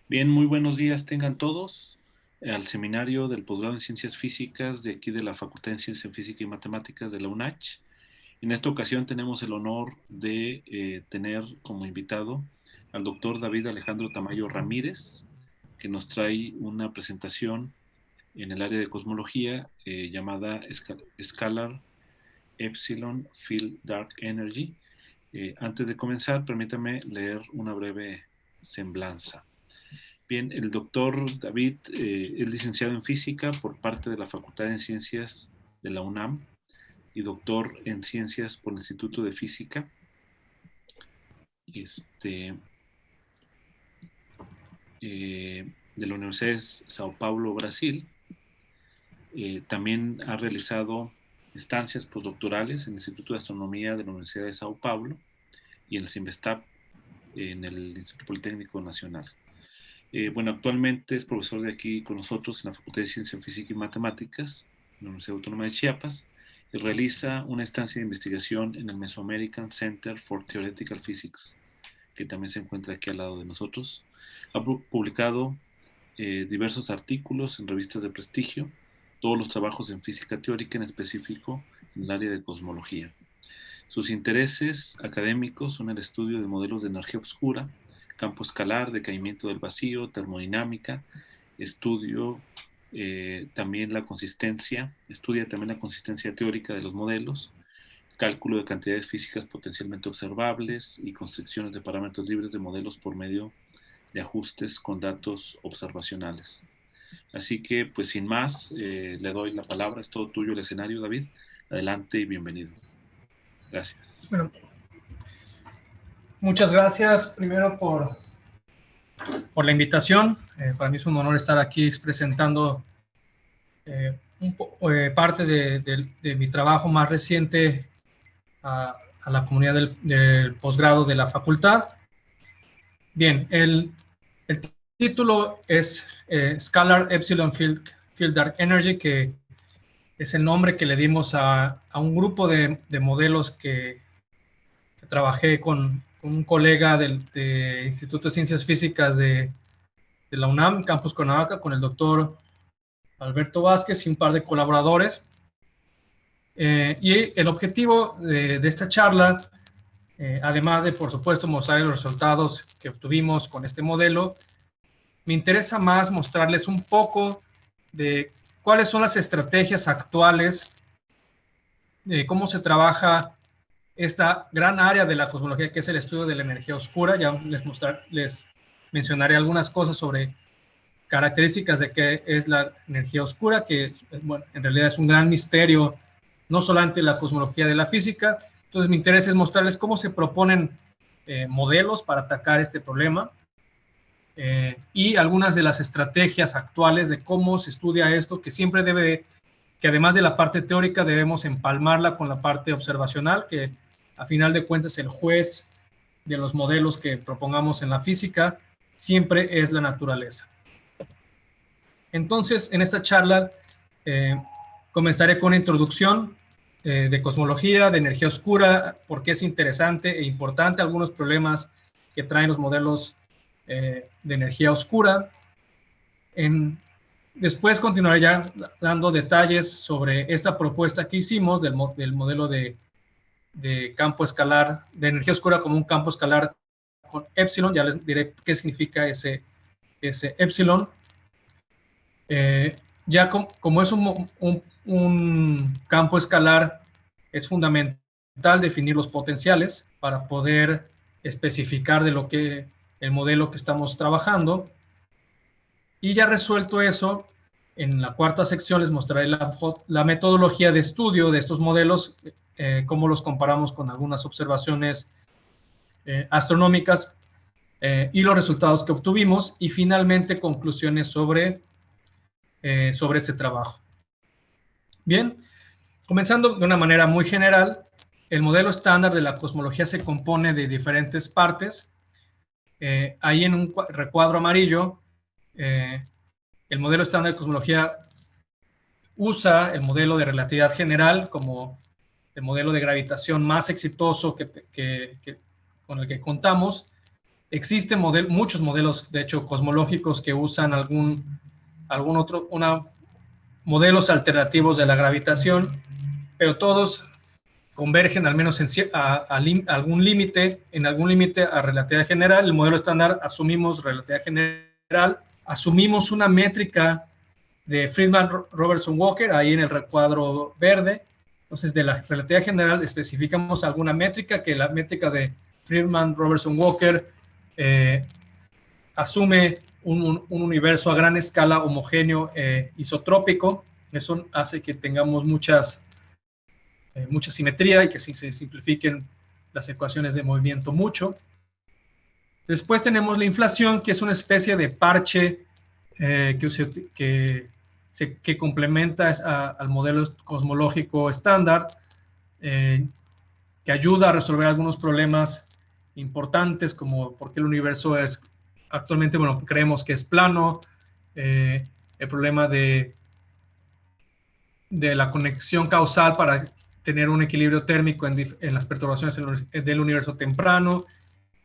Bien, muy buenos días tengan todos al seminario del posgrado en Ciencias Físicas de aquí de la Facultad de Ciencias Física y Matemáticas de la UNACH. En esta ocasión tenemos el honor de tener como invitado al doctor David Alejandro Tamayo Ramírez, que nos trae una presentación en el área de cosmología llamada Scalar Epsilon Field Dark Energy. Antes de comenzar, permítame leer una breve semblanza. Bien, el doctor David es licenciado en física por parte de la Facultad de Ciencias de la UNAM y doctor en ciencias por el Instituto de Física este, de la Universidad de Sao Paulo, Brasil. También ha realizado estancias postdoctorales en el Instituto de Astronomía de la Universidad de Sao Paulo y en el CIMBESTAP en el Instituto Politécnico Nacional. Bueno, actualmente es profesor de aquí con nosotros en la Facultad de Ciencia Física y Matemáticas, en la Universidad Autónoma de Chiapas, y realiza una estancia de investigación en el Mesoamerican Center for Theoretical Physics, que también se encuentra aquí al lado de nosotros. Ha publicado diversos artículos en revistas de prestigio, todos los trabajos en física teórica, en específico en el área de cosmología. Sus intereses académicos son el estudio de modelos de energía oscura, campo escalar, decaimiento del vacío, termodinámica, estudio también la consistencia, estudia también la consistencia teórica de los modelos, cálculo de cantidades físicas potencialmente observables y construcciones de parámetros libres de modelos por medio de ajustes con datos observacionales. Así que, pues sin más, le doy la palabra, es todo tuyo el escenario, David. Adelante y bienvenido. Gracias. Bueno, muchas gracias primero por la invitación. Para mí es un honor estar aquí presentando parte de mi trabajo más reciente a la comunidad del posgrado de la facultad. Bien, el título es Scalar Epsilon Field Dark Energy, que es el nombre que le dimos a un grupo de modelos que trabajé con un colega del Instituto de Ciencias Físicas de la UNAM, Campus Cuernavaca, con el doctor Alberto Vázquez y un par de colaboradores. Y el objetivo de esta charla, además de, por supuesto, mostrar los resultados que obtuvimos con este modelo, me interesa más mostrarles un poco de cuáles son las estrategias actuales, de cómo se trabaja esta gran área de la cosmología que es el estudio de la energía oscura. Ya les mencionaré algunas cosas sobre características de qué es la energía oscura, que bueno, en realidad es un gran misterio, no solamente la cosmología de la física. Entonces mi interés es mostrarles cómo se proponen modelos para atacar este problema y algunas de las estrategias actuales de cómo se estudia esto, que siempre que además de la parte teórica debemos empalmarla con la parte observacional, que a final de cuentas el juez de los modelos que propongamos en la física siempre es la naturaleza. Entonces, en esta charla comenzaré con una introducción de cosmología, de energía oscura, por qué es interesante e importante, algunos problemas que traen los modelos de energía oscura. Después continuaré ya dando detalles sobre esta propuesta que hicimos del modelo de campo escalar, de energía oscura como un campo escalar con epsilon. Ya les diré qué significa ese epsilon. Ya como es un campo escalar, es fundamental definir los potenciales para poder especificar de lo que el modelo que estamos trabajando. Y ya resuelto eso, en la cuarta sección les mostraré la metodología de estudio de estos modelos, cómo los comparamos con algunas observaciones astronómicas y los resultados que obtuvimos, y finalmente conclusiones sobre este trabajo. Bien, comenzando de una manera muy general, el modelo estándar de la cosmología se compone de diferentes partes. Ahí en un recuadro amarillo, el modelo estándar de cosmología usa el modelo de relatividad general como el modelo de gravitación más exitoso con el que contamos. Existen muchos modelos, de hecho, cosmológicos que usan modelos alternativos de la gravitación, pero todos convergen al menos algún límite, a relatividad general. El modelo estándar asumimos relatividad general, asumimos una métrica de Friedman-Robertson-Walker, ahí en el recuadro verde. Entonces, de la relatividad general especificamos alguna métrica, que la métrica de Friedman-Robertson-Walker asume un universo a gran escala homogéneo isotrópico. Eso hace que tengamos mucha simetría y que se simplifiquen las ecuaciones de movimiento mucho. Después tenemos la inflación, que es una especie de parche que complementa al modelo cosmológico estándar, que ayuda a resolver algunos problemas importantes, como por qué el universo es actualmente, bueno, creemos que es plano, el problema de la conexión causal para tener un equilibrio térmico en las perturbaciones del universo temprano,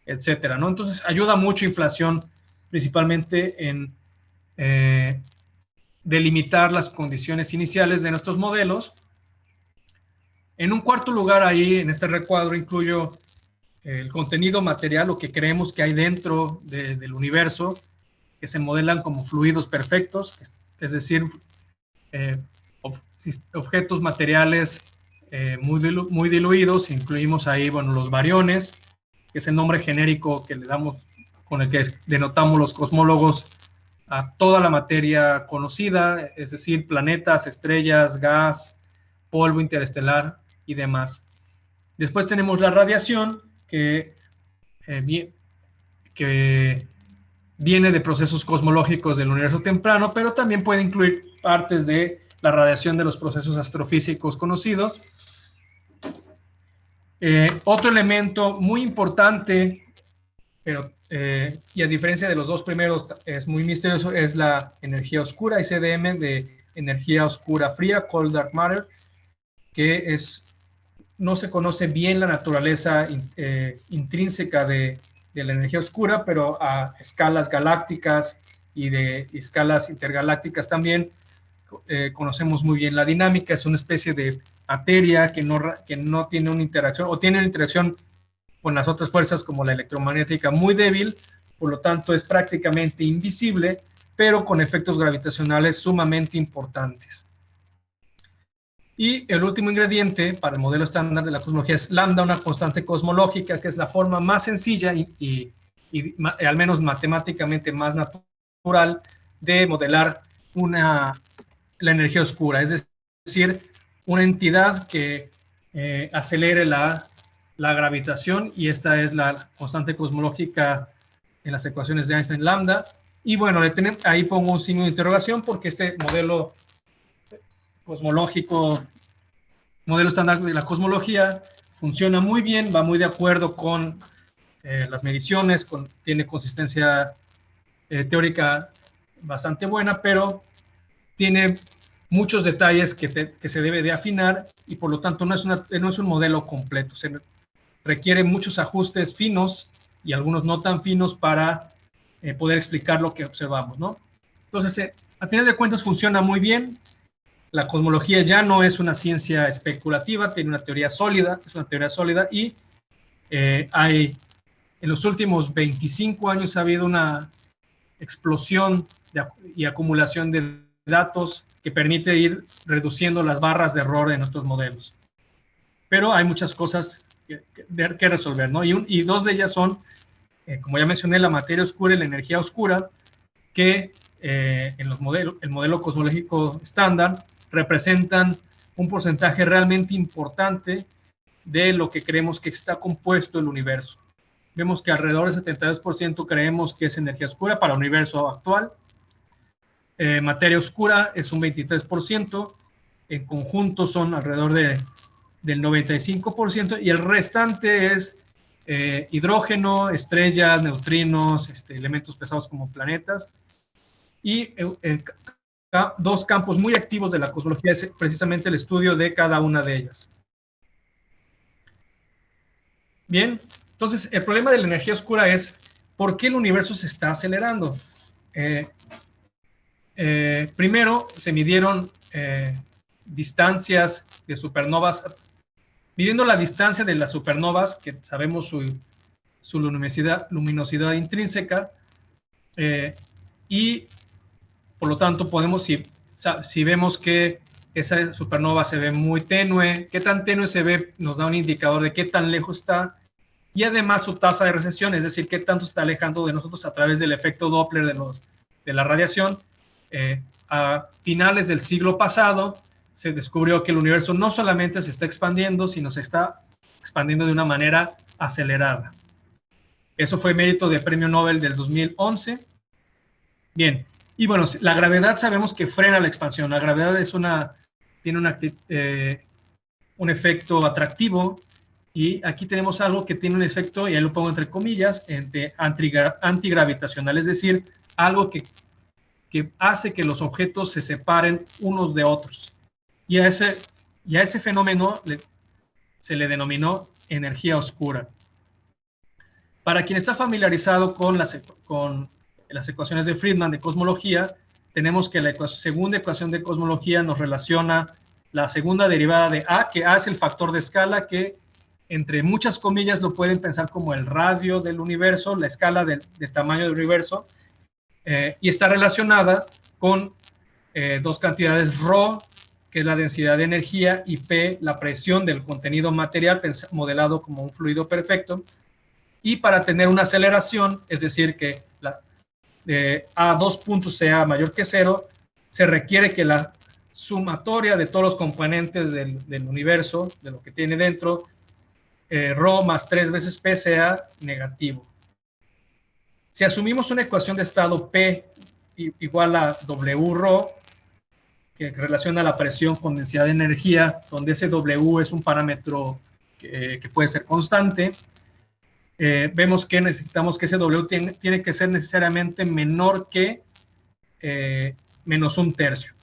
etcétera, ¿no? Entonces, ayuda mucho inflación, principalmente en delimitar las condiciones iniciales de nuestros modelos. En un cuarto lugar, ahí en este recuadro incluyo el contenido material, lo que creemos que hay dentro del universo, que se modelan como fluidos perfectos, es decir, objetos materiales muy diluidos. Incluimos ahí, bueno, los bariones, que es el nombre genérico que le damos, con el que denotamos los cosmólogos a toda la materia conocida, es decir, planetas, estrellas, gas, polvo interestelar y demás. Después tenemos la radiación, que viene de procesos cosmológicos del universo temprano, pero también puede incluir partes de la radiación de los procesos astrofísicos conocidos. Otro elemento muy importante, pero y a diferencia de los dos primeros es muy misterioso, es la energía oscura, ICDM, de energía oscura fría, Cold Dark Matter, que no se conoce bien la naturaleza intrínseca de la energía oscura, pero a escalas galácticas y de escalas intergalácticas también conocemos muy bien la dinámica. Es una especie de materia que no tiene una interacción, o tiene una interacción con las otras fuerzas como la electromagnética muy débil, por lo tanto es prácticamente invisible, pero con efectos gravitacionales sumamente importantes. Y el último ingrediente para el modelo estándar de la cosmología es lambda, una constante cosmológica, que es la forma más sencilla y al menos matemáticamente más natural de modelar la energía oscura, es decir, una entidad que acelere la gravitación, y esta es la constante cosmológica en las ecuaciones de Einstein lambda. Y bueno, ahí pongo un signo de interrogación, porque este modelo cosmológico, modelo estándar de la cosmología, funciona muy bien, va muy de acuerdo con las mediciones, tiene consistencia teórica bastante buena, pero tiene muchos detalles que se debe de afinar, y por lo tanto no es un modelo completo. Se requiere muchos ajustes finos y algunos no tan finos para poder explicar lo que observamos, ¿no? Entonces, al final de cuentas funciona muy bien. La cosmología ya no es una ciencia especulativa, tiene una teoría sólida, es una teoría sólida, y en los últimos 25 años ha habido una explosión y acumulación de datos que permite ir reduciendo las barras de error en nuestros modelos. Pero hay muchas cosas que resolver, ¿no? Y dos de ellas son, como ya mencioné, la materia oscura y la energía oscura, que en el modelo cosmológico estándar representan un porcentaje realmente importante de lo que creemos que está compuesto el universo. Vemos que alrededor del 72% creemos que es energía oscura para el universo actual. Materia oscura es un 23%, en conjunto son alrededor del 95%, y el restante es hidrógeno, estrellas, neutrinos, elementos pesados como planetas. Y dos campos muy activos de la cosmología es precisamente el estudio de cada una de ellas. Bien, entonces el problema de la energía oscura es ¿por qué el universo se está acelerando? Primero se midieron distancias de supernovas, midiendo la distancia de las supernovas, que sabemos su luminosidad intrínseca, y por lo tanto podemos, si vemos que esa supernova se ve muy tenue, qué tan tenue se ve nos da un indicador de qué tan lejos está, y además su tasa de recesión, es decir, qué tanto se está alejando de nosotros a través del efecto Doppler de la radiación. A finales del siglo pasado se descubrió que el universo no solamente se está expandiendo, sino se está expandiendo de una manera acelerada. Eso fue mérito del Premio Nobel del 2011. Bien, y bueno, la gravedad sabemos que frena la expansión. La gravedad tiene un efecto atractivo, y aquí tenemos algo que tiene un efecto, y ahí lo pongo entre comillas, antigravitacional, es decir, algo que hace que los objetos se separen unos de otros. Y a ese fenómeno se le denominó energía oscura. Para quien está familiarizado con las ecuaciones de Friedman de cosmología, tenemos que la segunda ecuación de cosmología nos relaciona la segunda derivada de A, que A es el factor de escala, que entre muchas comillas lo pueden pensar como el radio del universo, la escala del tamaño del universo, y está relacionada con dos cantidades ρ, que es la densidad de energía, y P, la presión del contenido material modelado como un fluido perfecto. Y para tener una aceleración, es decir, que a 2 puntos sea mayor que 0, se requiere que la sumatoria de todos los componentes del universo, de lo que tiene dentro, ρ más 3 veces P sea negativo. Si asumimos una ecuación de estado P igual a W ρ, que relaciona la presión con densidad de energía, donde ese W es un parámetro que puede ser constante, vemos que necesitamos que ese W tiene que ser necesariamente menor que menos un tercio.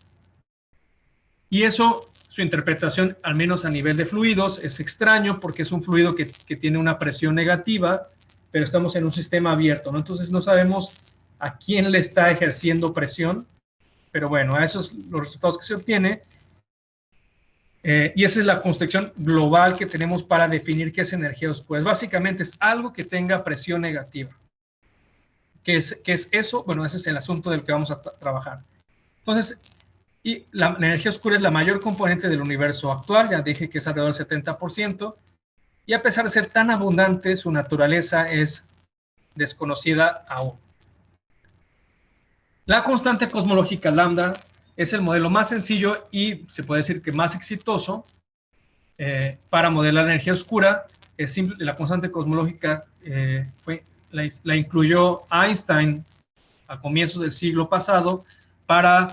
Y eso, su interpretación, al menos a nivel de fluidos, es extraño porque es un fluido que tiene una presión negativa, pero estamos en un sistema abierto, ¿no? Entonces no sabemos a quién le está ejerciendo presión, pero bueno, a esos los resultados que se obtiene. Y esa es la construcción global que tenemos para definir qué es energía oscura. Básicamente es algo que tenga presión negativa. ¿Qué es eso? Bueno, ese es el asunto del que vamos a trabajar. Entonces, y la energía oscura es la mayor componente del universo actual, ya dije que es alrededor del 70%, y a pesar de ser tan abundante, su naturaleza es desconocida aún. La constante cosmológica lambda es el modelo más sencillo y se puede decir que más exitoso para modelar la energía oscura. Es simple, la constante cosmológica la incluyó Einstein a comienzos del siglo pasado para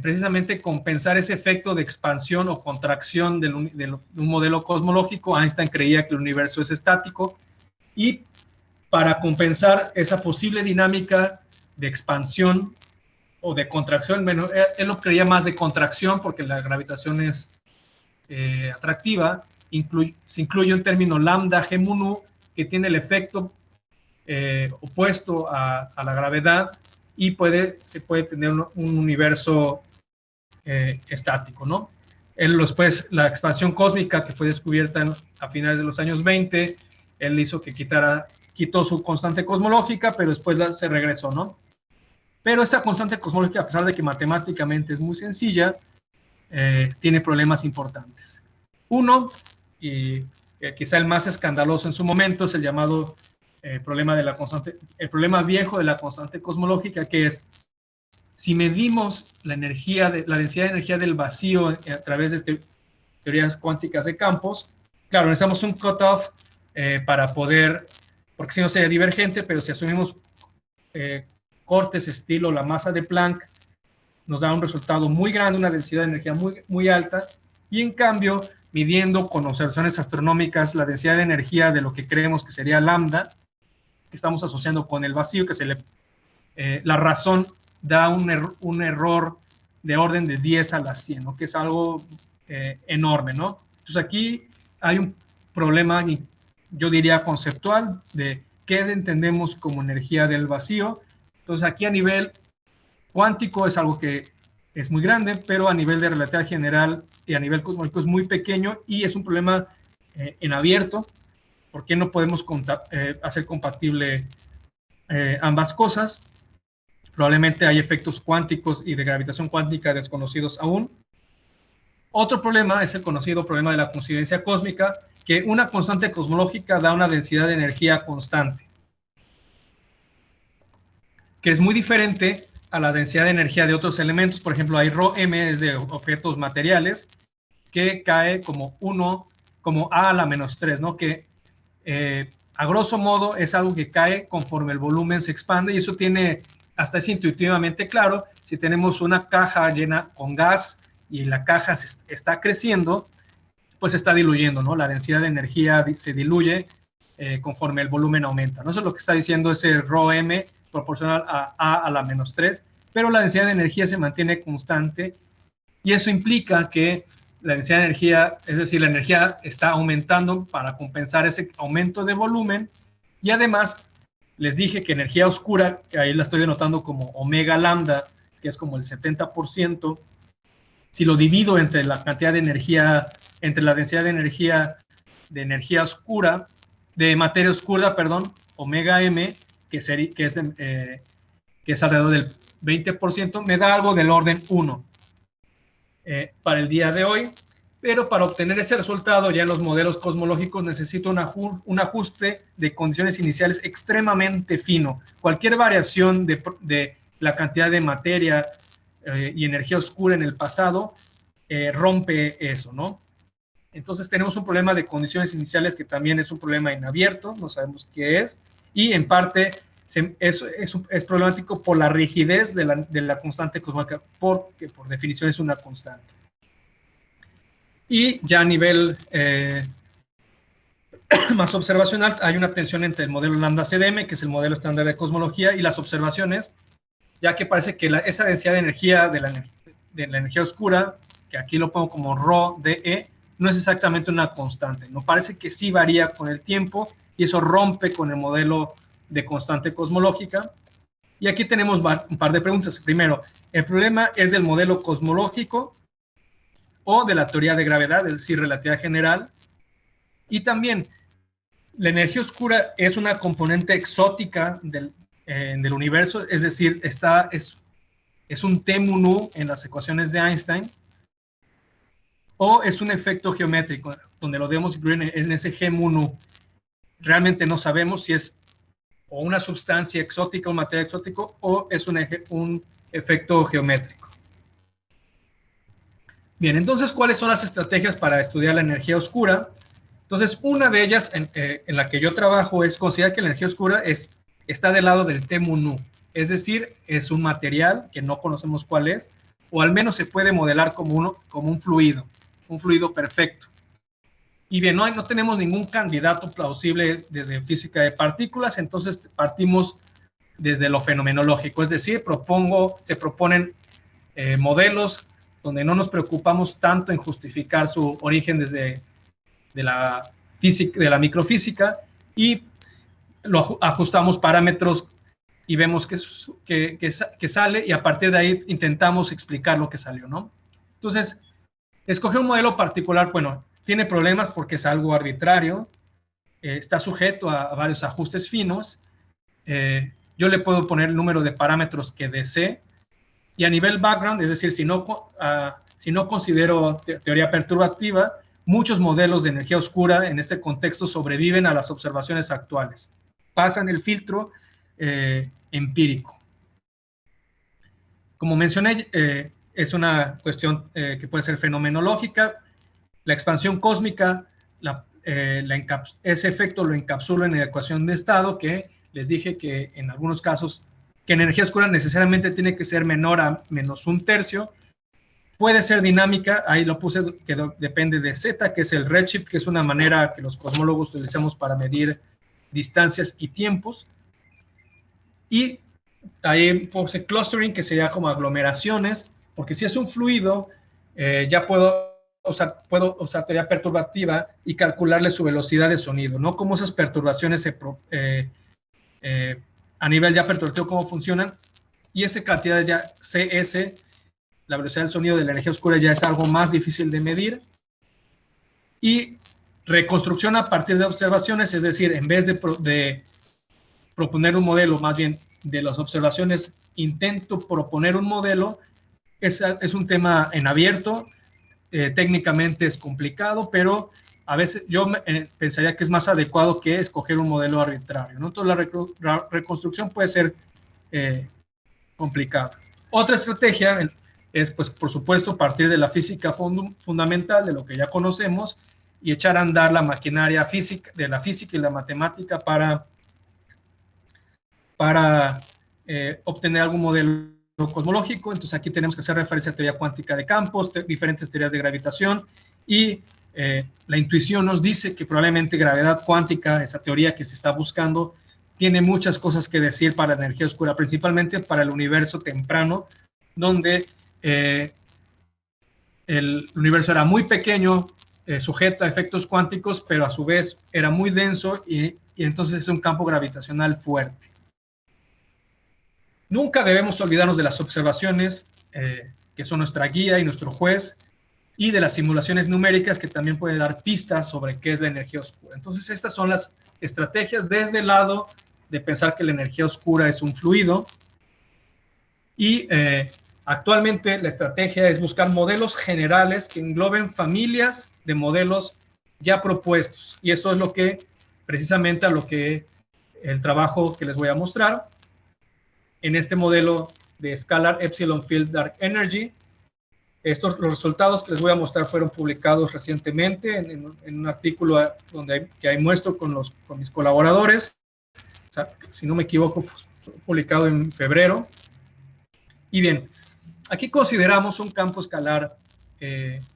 precisamente compensar ese efecto de expansión o contracción de un modelo cosmológico. Einstein creía que el universo es estático, y para compensar esa posible dinámica de expansión o de contracción, bueno, él lo creía más de contracción porque la gravitación es atractiva, se incluye un término lambda G mu, que tiene el efecto opuesto a la gravedad, y se puede tener un universo estático, ¿no? Después, la expansión cósmica, que fue descubierta a finales de los años 20, él hizo que quitó su constante cosmológica, pero después se regresó, ¿no? Pero esta constante cosmológica, a pesar de que matemáticamente es muy sencilla, tiene problemas importantes. Uno, y quizá el más escandaloso en su momento, es el llamado problema viejo de la constante cosmológica, que es, si medimos la densidad de energía del vacío a través de teorías cuánticas de campos, claro, necesitamos un cutoff para poder, porque si no sería divergente, pero si asumimos cortes estilo la masa de Planck, nos da un resultado muy grande, una densidad de energía muy, muy alta, y en cambio, midiendo con observaciones astronómicas la densidad de energía de lo que creemos que sería lambda, que estamos asociando con el vacío, la razón da un error de orden de 10 a la 100, ¿no? Que es algo enorme, ¿no? Entonces aquí hay un problema, yo diría conceptual, de qué entendemos como energía del vacío. Entonces aquí a nivel cuántico es algo que es muy grande, pero a nivel de relatividad general y a nivel cosmológico es muy pequeño y es un problema en abierto. ¿Por qué no podemos hacer compatible ambas cosas? Probablemente hay efectos cuánticos y de gravitación cuántica desconocidos aún. Otro problema es el conocido problema de la coincidencia cósmica, que una constante cosmológica da una densidad de energía constante, que es muy diferente a la densidad de energía de otros elementos. Por ejemplo, hay ρm, es de objetos materiales, que cae como 1, como a la menos 3, ¿no? Que a grosso modo es algo que cae conforme el volumen se expande, y eso tiene, hasta es intuitivamente claro. Si tenemos una caja llena con gas y la caja está creciendo, pues se está diluyendo, ¿no? La densidad de energía se diluye conforme el volumen aumenta, ¿no? Eso es lo que está diciendo ese ρm proporcional a la menos 3, pero la densidad de energía se mantiene constante, y eso implica que la densidad de energía, es decir, la energía está aumentando para compensar ese aumento de volumen. Y además, les dije que energía oscura, que ahí la estoy denotando como omega lambda, que es como el 70%, si lo divido entre la cantidad de energía, entre la densidad de energía oscura, de materia oscura, perdón, omega m, que es alrededor del 20%, me da algo del orden 1. Para el día de hoy, pero para obtener ese resultado ya en los modelos cosmológicos necesito un ajuste de condiciones iniciales extremadamente fino. Cualquier variación de la cantidad de materia y energía oscura en el pasado rompe eso, ¿no? Entonces tenemos un problema de condiciones iniciales que también es un problema en abierto, no sabemos qué es, y en parte es problemático por la rigidez de la constante cosmológica, porque por definición es una constante. Y ya a nivel más observacional, hay una tensión entre el modelo lambda CDM, que es el modelo estándar de cosmología, y las observaciones, ya que parece que esa densidad de energía de la energía oscura, que aquí lo pongo como ρDE, no es exactamente una constante, no parece que sí varía con el tiempo, y eso rompe con el modelo de constante cosmológica. Y aquí tenemos un par de preguntas. Primero, ¿el problema es del modelo cosmológico o de la teoría de gravedad, es decir, relatividad general? Y también, ¿la energía oscura es una componente exótica del universo? Es decir, es un T mu nu en las ecuaciones de Einstein, o es un efecto geométrico, donde lo debemos incluir en ese G mu nu. Realmente no sabemos si es o una sustancia exótica, un material exótico, o es un efecto geométrico. Bien, entonces, ¿cuáles son las estrategias para estudiar la energía oscura? Entonces, una de ellas en la que yo trabajo es considerar que la energía oscura está del lado del T mu nu, es decir, es un material que no conocemos cuál es, o al menos se puede modelar como un fluido perfecto. Y bien, no tenemos ningún candidato plausible desde física de partículas, entonces partimos desde lo fenomenológico, es decir, se proponen modelos donde no nos preocupamos tanto en justificar su origen desde de la microfísica, y ajustamos parámetros y vemos que sale, y a partir de ahí intentamos explicar lo que salió, ¿no? Entonces, escoger un modelo particular, bueno, tiene problemas porque es algo arbitrario, está sujeto a varios ajustes finos. Yo le puedo poner el número de parámetros que desee, y a nivel background, es decir, si no considero teoría perturbativa, muchos modelos de energía oscura en este contexto sobreviven a las observaciones actuales. Pasan el filtro empírico. Como mencioné, es una cuestión que puede ser fenomenológica. La expansión cósmica, ese efecto lo encapsulo en la ecuación de estado, que les dije que en algunos casos, que en energía oscura necesariamente tiene que ser menor a menos un tercio. Puede ser dinámica, ahí lo puse, que depende de Z, que es el redshift, que es una manera que los cosmólogos utilizamos para medir distancias y tiempos. Y ahí puse clustering, que sería como aglomeraciones, porque si es un fluido, ya puedo usar teoría perturbativa y calcularle su velocidad de sonido, ¿no? Cómo esas perturbaciones a nivel ya perturbativo cómo funcionan, y esa cantidad ya CS, la velocidad del sonido de la energía oscura, ya es algo más difícil de medir. Y reconstrucción a partir de observaciones, es decir, en vez de proponer un modelo, más bien de las observaciones, intento proponer un modelo. Es un tema en abierto, técnicamente es complicado, pero a veces yo pensaría que es más adecuado que escoger un modelo arbitrario, ¿no? Entonces la reconstrucción puede ser complicada. Otra estrategia es, pues, por supuesto, partir de la física fundamental, de lo que ya conocemos, y echar a andar la maquinaria física, de la física y la matemática para obtener algún modelo cosmológico. Entonces aquí tenemos que hacer referencia a teoría cuántica de campos, diferentes teorías de gravitación, y la intuición nos dice que probablemente gravedad cuántica, esa teoría que se está buscando, tiene muchas cosas que decir para la energía oscura, principalmente para el universo temprano, donde el universo era muy pequeño, sujeto a efectos cuánticos, pero a su vez era muy denso, y entonces es un campo gravitacional fuerte. Nunca debemos olvidarnos de las observaciones, que son nuestra guía y nuestro juez, y de las simulaciones numéricas, que también pueden dar pistas sobre qué es la energía oscura. Entonces, estas son las estrategias desde el lado de pensar que la energía oscura es un fluido, y actualmente la estrategia es buscar modelos generales que engloben familias de modelos ya propuestos, y eso es lo que, precisamente, a lo que el trabajo que les voy a mostrar. En este modelo de Scalar Epsilon Field Dark Energy, los resultados que les voy a mostrar fueron publicados recientemente en un artículo que ahí muestro con mis colaboradores. O sea, si no me equivoco, fue publicado en febrero. Y bien, aquí consideramos un campo escalar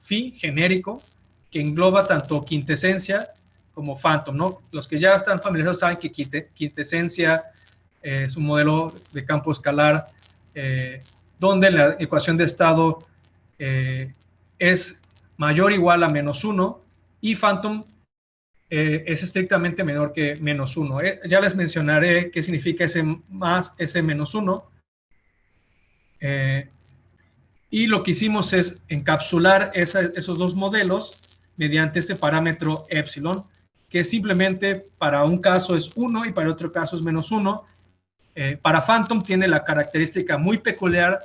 phi genérico, que engloba tanto quintesencia como phantom, ¿no? Los que ya están familiarizados saben que quintesencia es un modelo de campo escalar donde la ecuación de estado es mayor o igual a -1, y phantom es estrictamente menor que -1. Ya les mencionaré qué significa ese más, ese -1. Y lo que hicimos es encapsular esos dos modelos mediante este parámetro epsilon, que simplemente para un caso es 1 y para otro caso es -1. Para phantom tiene la característica muy peculiar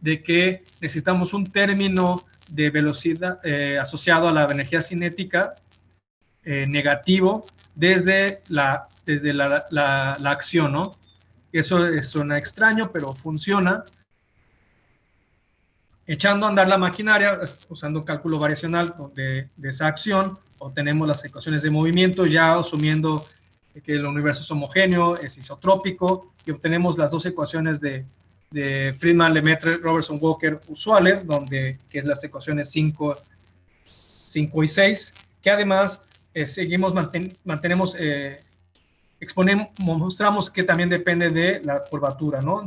de que necesitamos un término de velocidad asociado a la energía cinética negativo desde la acción, ¿no? Eso suena extraño, pero funciona. Echando a andar la maquinaria, usando cálculo variacional de esa acción, obtenemos las ecuaciones de movimiento, ya asumiendo que el universo es homogéneo, es isotrópico, y obtenemos las dos ecuaciones de Friedman, Lemaitre, Robertson, Walker usuales, que es las ecuaciones 5 y 6, que además mostramos que también depende de la curvatura, ¿no?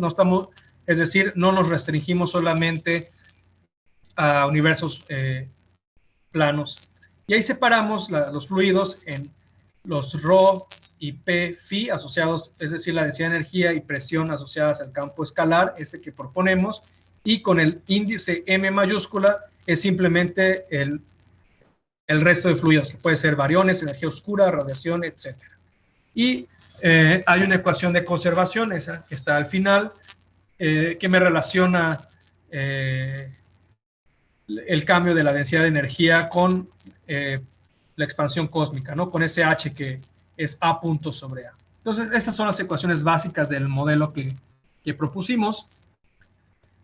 Es decir, no nos restringimos solamente a universos planos. Y ahí separamos los fluidos en los ρ y p phi asociados, es decir, la densidad de energía y presión asociadas al campo escalar, que proponemos, y con el índice m mayúscula es simplemente el resto de fluidos, que puede ser bariones, energía oscura, radiación, etc. Y hay una ecuación de conservación, esa que está al final, que me relaciona el cambio de la densidad de energía con la expansión cósmica, ¿no? Con ese H que es A punto sobre A. Entonces, estas son las ecuaciones básicas del modelo que propusimos.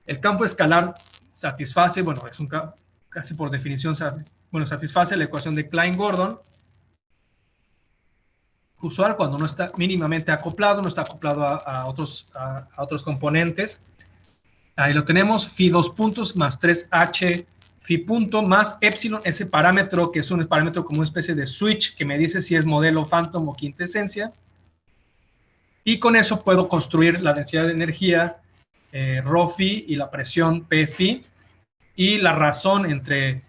El campo escalar satisface, bueno, es casi por definición, satisface la ecuación de Klein-Gordon, usual cuando no está mínimamente acoplado, no está acoplado a otros componentes. Ahí lo tenemos, phi 2 puntos más 3h phi punto más epsilon, ese parámetro que es un parámetro como una especie de switch que me dice si es modelo phantom o quintesencia. Y con eso puedo construir la densidad de energía ρ phi y la presión p phi. Y la razón entre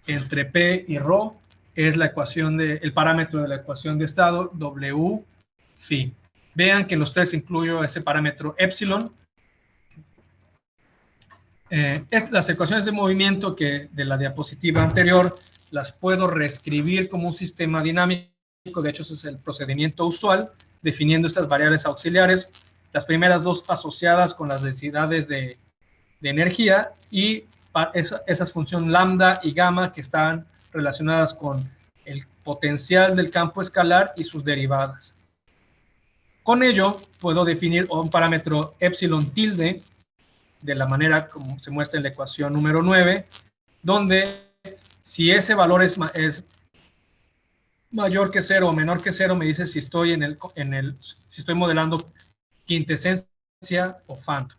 P y ρ es el parámetro de la ecuación de estado W phi. Vean que en los tres incluyo ese parámetro epsilon. Las ecuaciones de movimiento que de la diapositiva anterior las puedo reescribir como un sistema dinámico. De hecho, ese es el procedimiento usual, definiendo estas variables auxiliares, las primeras dos asociadas con las densidades de energía y esas funciones lambda y gamma que están relacionadas con el potencial del campo escalar y sus derivadas. Con ello, puedo definir un parámetro epsilon tilde de la manera como se muestra en la ecuación número 9, donde si ese valor es mayor que 0 o menor que 0, me dice si estoy, si estoy modelando quintesencia o phantom.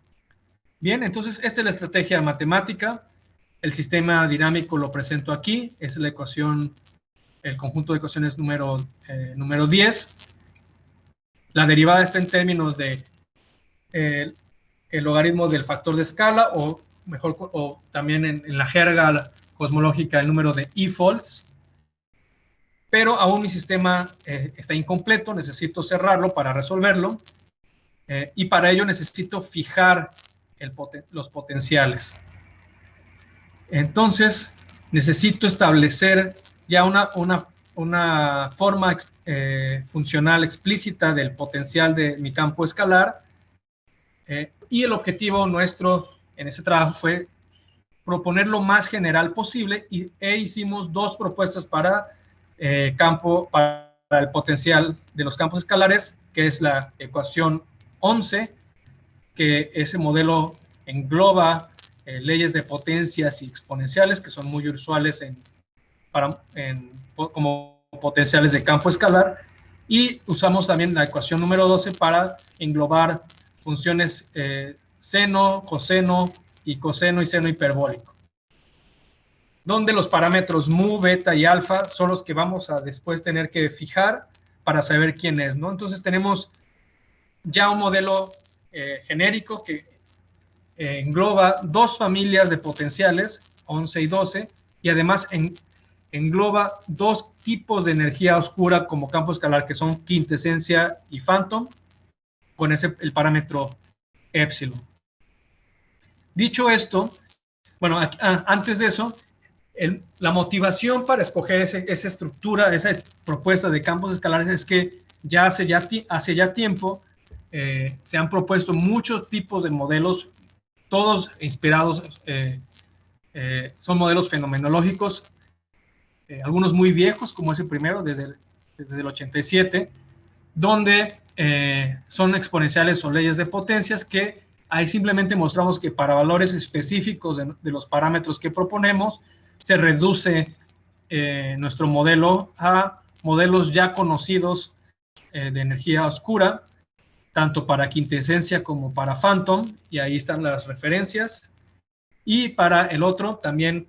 Bien, entonces esta es la estrategia matemática. El sistema dinámico lo presento aquí. Es la ecuación, el conjunto de ecuaciones número 10. La derivada está en términos de el logaritmo del factor de escala, o mejor, o también en la jerga cosmológica el número de e-folds. Pero aún mi sistema está incompleto, necesito cerrarlo para resolverlo, y para ello necesito fijar los potenciales. Entonces, necesito establecer ya una forma funcional explícita del potencial de mi campo escalar, y el objetivo nuestro en ese trabajo fue proponer lo más general posible, e hicimos dos propuestas para el potencial de los campos escalares, que es la ecuación 11, que ese modelo engloba leyes de potencias y exponenciales, que son muy usuales como potenciales de campo escalar, y usamos también la ecuación número 12 para englobar funciones seno, coseno y coseno y seno hiperbólico, donde los parámetros mu, beta y alfa son los que vamos a después tener que fijar para saber quién es, ¿no? Entonces tenemos ya un modelo genérico que engloba dos familias de potenciales, 11 y 12, y además engloba dos tipos de energía oscura como campo escalar, que son quintesencia y phantom, con el parámetro epsilon. Dicho esto, bueno, antes de eso, la motivación para escoger esa estructura, esa propuesta de campos escalares, es que ya hace ya tiempo se han propuesto muchos tipos de modelos, todos inspirados, son modelos fenomenológicos, algunos muy viejos, como ese primero, desde el 87, donde son exponenciales o leyes de potencias, que ahí simplemente mostramos que para valores específicos de los parámetros que proponemos, se reduce nuestro modelo a modelos ya conocidos de energía oscura, tanto para quintesencia como para phantom, y ahí están las referencias. Y para el otro también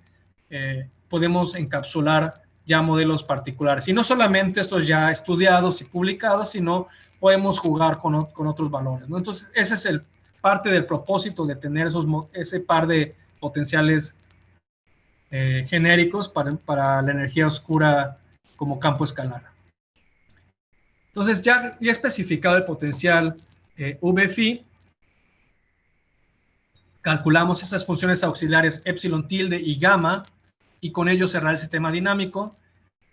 podemos encapsular ya modelos particulares. Y no solamente estos ya estudiados y publicados, sino podemos jugar con otros valores, ¿no? Entonces, ese es parte del propósito de tener ese par de potenciales genéricos para la energía oscura como campo escalar. Entonces, ya especificado el potencial VFI, calculamos esas funciones auxiliares epsilon tilde y gamma, y con ello cerrar el sistema dinámico.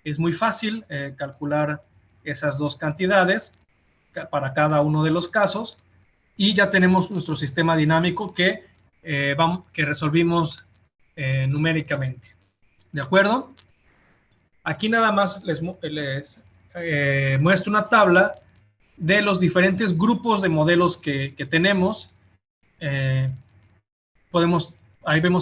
Es muy fácil calcular esas dos cantidades para cada uno de los casos, y ya tenemos nuestro sistema dinámico que resolvimos numéricamente. ¿De acuerdo? Aquí nada más les muestro una tabla de los diferentes grupos de modelos que tenemos. Ahí vemos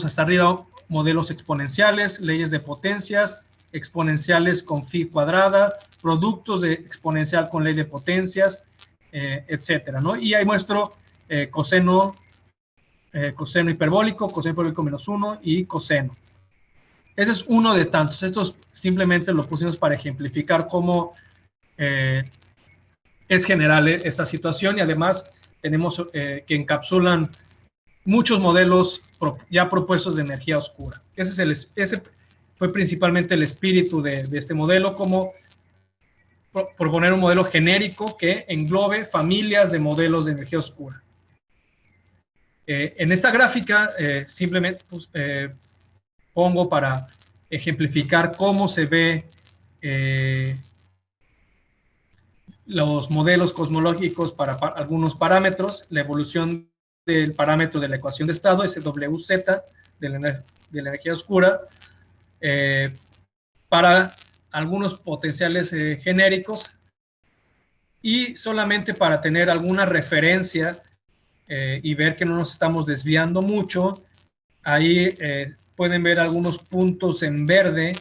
hasta arriba modelos exponenciales, leyes de potencias, exponenciales con phi cuadrada, productos de exponencial con ley de potencias, etcétera, ¿no? Y ahí muestro coseno hiperbólico, coseno hiperbólico menos 1 y coseno. Ese es uno de tantos. Estos simplemente lo pusimos para ejemplificar cómo es general esta situación, y además tenemos que encapsulan muchos modelos ya propuestos de energía oscura. Ese fue principalmente el espíritu de este modelo, como proponer un modelo genérico que englobe familias de modelos de energía oscura. En esta gráfica simplemente pongo para ejemplificar cómo se ve los modelos cosmológicos para algunos parámetros, la evolución del parámetro de la ecuación de estado, ese WZ de la energía oscura, para algunos potenciales genéricos, y solamente para tener alguna referencia y ver que no nos estamos desviando mucho, ahí pueden ver algunos puntos en verde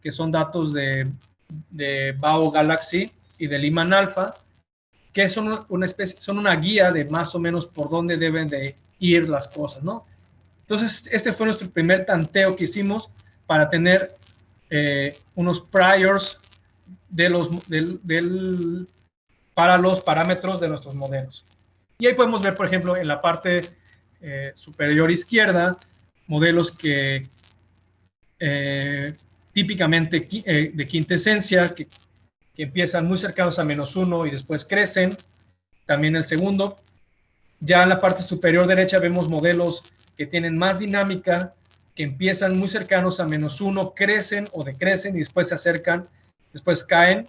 que son datos de Bao Galaxy y de Lyman Alpha, que son una guía de más o menos por dónde deben de ir las cosas, ¿no? Entonces, ese fue nuestro primer tanteo que hicimos para tener unos priors para los parámetros de nuestros modelos. Y ahí podemos ver, por ejemplo, en la parte superior izquierda, modelos que típicamente de quintesencia, que empiezan muy cercanos a -1 y después crecen. También el segundo. Ya en la parte superior derecha vemos modelos que tienen más dinámica, que empiezan muy cercanos a -1, crecen o decrecen y después se acercan, después caen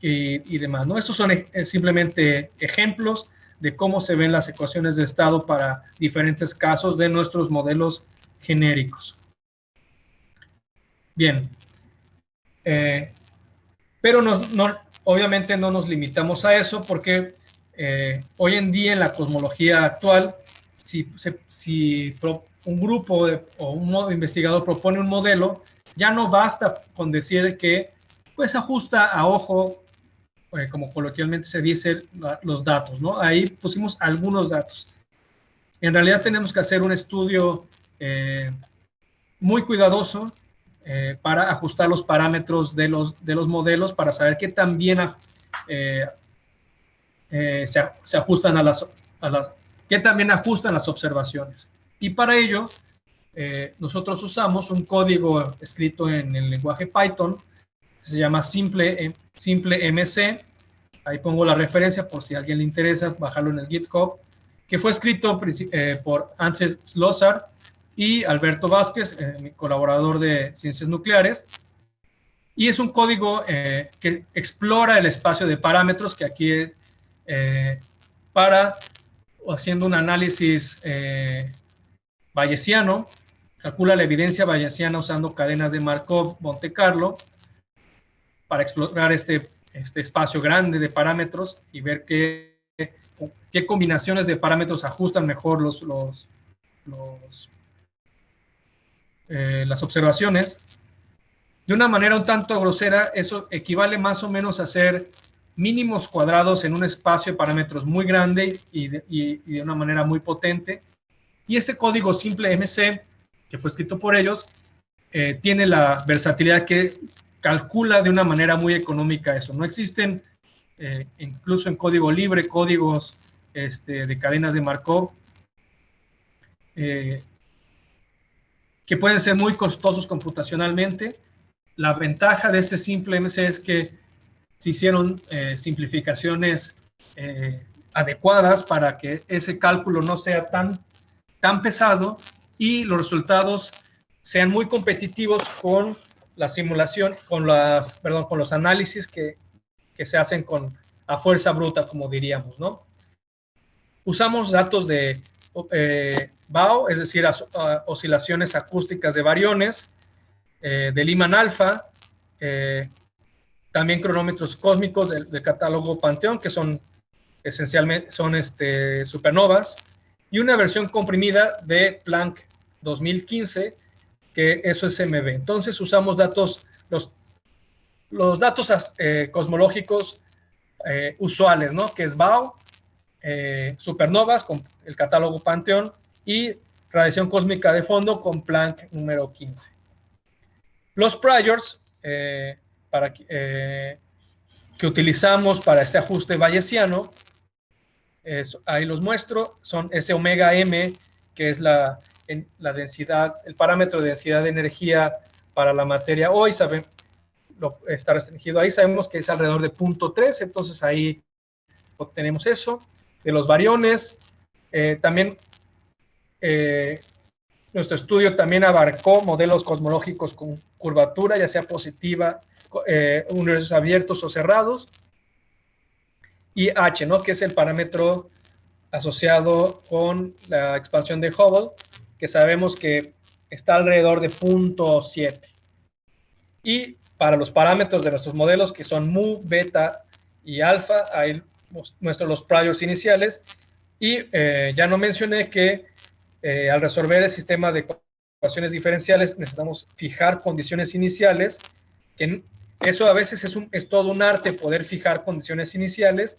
y demás, ¿no? Estos son simplemente ejemplos de cómo se ven las ecuaciones de estado para diferentes casos de nuestros modelos genéricos. Bien. Pero obviamente no nos limitamos a eso, porque hoy en día en la cosmología actual, si un grupo o un investigador propone un modelo, ya no basta con decir que pues ajusta a ojo, como coloquialmente se dice, los datos, ¿no? Ahí pusimos algunos datos. En realidad tenemos que hacer un estudio muy cuidadoso para ajustar los parámetros de los modelos, para saber qué tan bien se ajustan qué tan bien ajustan las observaciones. Y para ello, nosotros usamos un código escrito en el lenguaje Python, que se llama simple MC. Ahí pongo la referencia por si a alguien le interesa bajarlo en el GitHub, que fue escrito por Ansel Slosar y Alberto Vázquez, mi colaborador de ciencias nucleares. Y es un código que explora el espacio de parámetros, que aquí haciendo un análisis bayesiano, calcula la evidencia bayesiana usando cadenas de Markov Monte Carlo para explorar este espacio grande de parámetros y ver qué combinaciones de parámetros ajustan mejor las observaciones. De una manera un tanto grosera, eso equivale más o menos a hacer mínimos cuadrados en un espacio de parámetros muy grande y de una manera muy potente. Y este código simple MC, que fue escrito por ellos, tiene la versatilidad que calcula de una manera muy económica eso. No existen, incluso en código libre, códigos de cadenas de Markov que pueden ser muy costosos computacionalmente. La ventaja de este simple MC es que se hicieron simplificaciones adecuadas para que ese cálculo no sea tan pesado y los resultados sean muy competitivos con la simulación, con los análisis que se hacen a fuerza bruta, como diríamos, ¿no? Usamos datos de Bao, es decir, oscilaciones acústicas de bariones, de Lyman Alpha, también cronómetros cósmicos del catálogo Panteón, que son esencialmente supernovas, y una versión comprimida de Planck 2015, que eso es MB. Entonces usamos los datos cosmológicos usuales, ¿no? Que es Bao, supernovas con el catálogo Panteón y radiación cósmica de fondo con Planck número 15. Los priors que utilizamos para este ajuste bayesiano, ahí los muestro, son ese omega m, que es la densidad, el parámetro de densidad de energía para la materia. Hoy está restringido ahí. Sabemos que es alrededor de 0.3, entonces ahí obtenemos eso. De los bariones, también nuestro estudio también abarcó modelos cosmológicos con curvatura, ya sea positiva, universos abiertos o cerrados, y H, ¿no? Que es el parámetro asociado con la expansión de Hubble, que sabemos que está alrededor de 0.7. Y para los parámetros de nuestros modelos, que son mu, beta y alfa, ahí muestro los priors iniciales. Y ya no mencioné que al resolver el sistema de ecuaciones diferenciales necesitamos fijar condiciones iniciales. Eso a veces es todo un arte, poder fijar condiciones iniciales.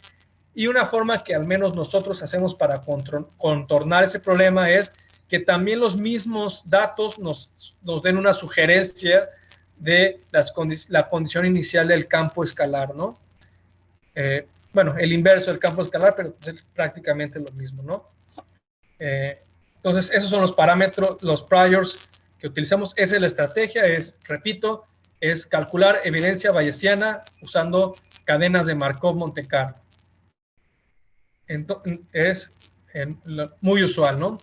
Y una forma que al menos nosotros hacemos para contornar ese problema es que también los mismos datos nos den una sugerencia de la condición inicial del campo escalar, ¿no? Bueno, el inverso del campo escalar, pero es prácticamente lo mismo, ¿no? Entonces, esos son los parámetros, los priors que utilizamos. Esa es la estrategia, repito, es calcular evidencia bayesiana usando cadenas de Markov-Monte Carlo. Es muy usual, ¿no?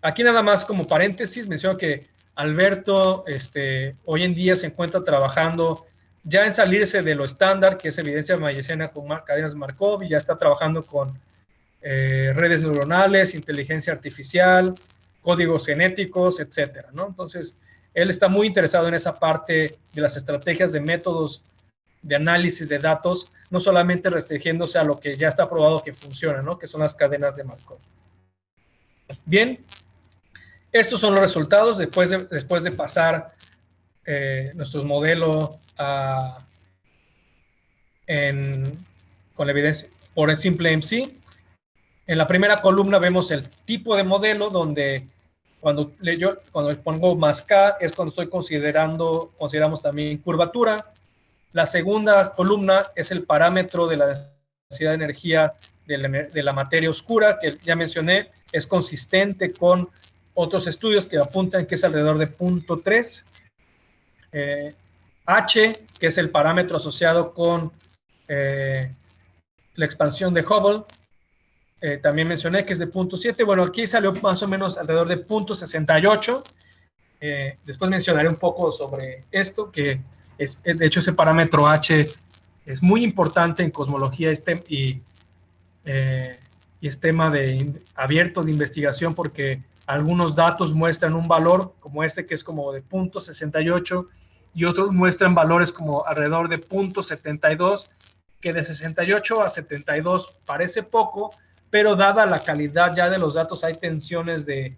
Aquí nada más como paréntesis, menciono que Alberto hoy en día se encuentra trabajando ya en salirse de lo estándar, que es evidencia bayesiana con cadenas Markov, y ya está trabajando con redes neuronales, inteligencia artificial, códigos genéticos, etcétera, ¿no? Entonces, él está muy interesado en esa parte de las estrategias de métodos de análisis de datos, no solamente restringiéndose a lo que ya está probado que funciona, ¿no? Que son las cadenas de Markov. Bien, estos son los resultados después de pasar nuestros modelos con la evidencia por el simple MC. En la primera columna vemos el tipo de modelo, donde cuando le pongo más K es cuando consideramos también curvatura. La segunda columna es el parámetro de la densidad de energía de la materia oscura, que ya mencioné, es consistente con otros estudios que apuntan que es alrededor de 0.3. H, que es el parámetro asociado con la expansión de Hubble, también mencioné que es de 0.7. Bueno, aquí salió más o menos alrededor de 0.68. Después mencionaré un poco sobre esto, que de hecho ese parámetro H es muy importante en cosmología y es tema abierto de investigación, porque algunos datos muestran un valor como este, que es como de 0.68, y otros muestran valores como alrededor de 0.72, que de 68 a 72 parece poco, pero dada la calidad ya de los datos hay tensiones de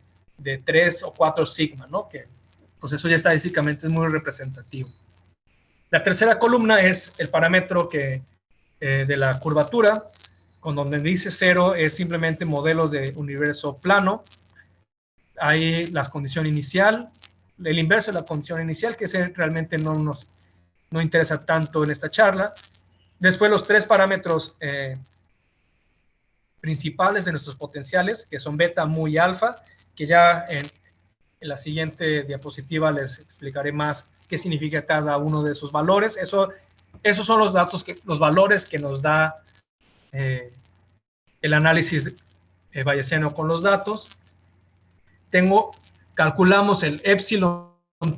3 o 4 sigma, ¿no? Que pues eso ya estadísticamente es muy representativo. La tercera columna es el parámetro de la curvatura, con donde dice 0 es simplemente modelos de universo plano. Hay la condición inicial, el inverso de la condición inicial, que realmente no nos interesa tanto en esta charla. Después los tres parámetros principales de nuestros potenciales, que son beta, mu y alfa, que ya en la siguiente diapositiva les explicaré más qué significa cada uno de esos valores. Esos son los datos, los valores que nos da el análisis bayesiano con los datos. Calculamos el epsilon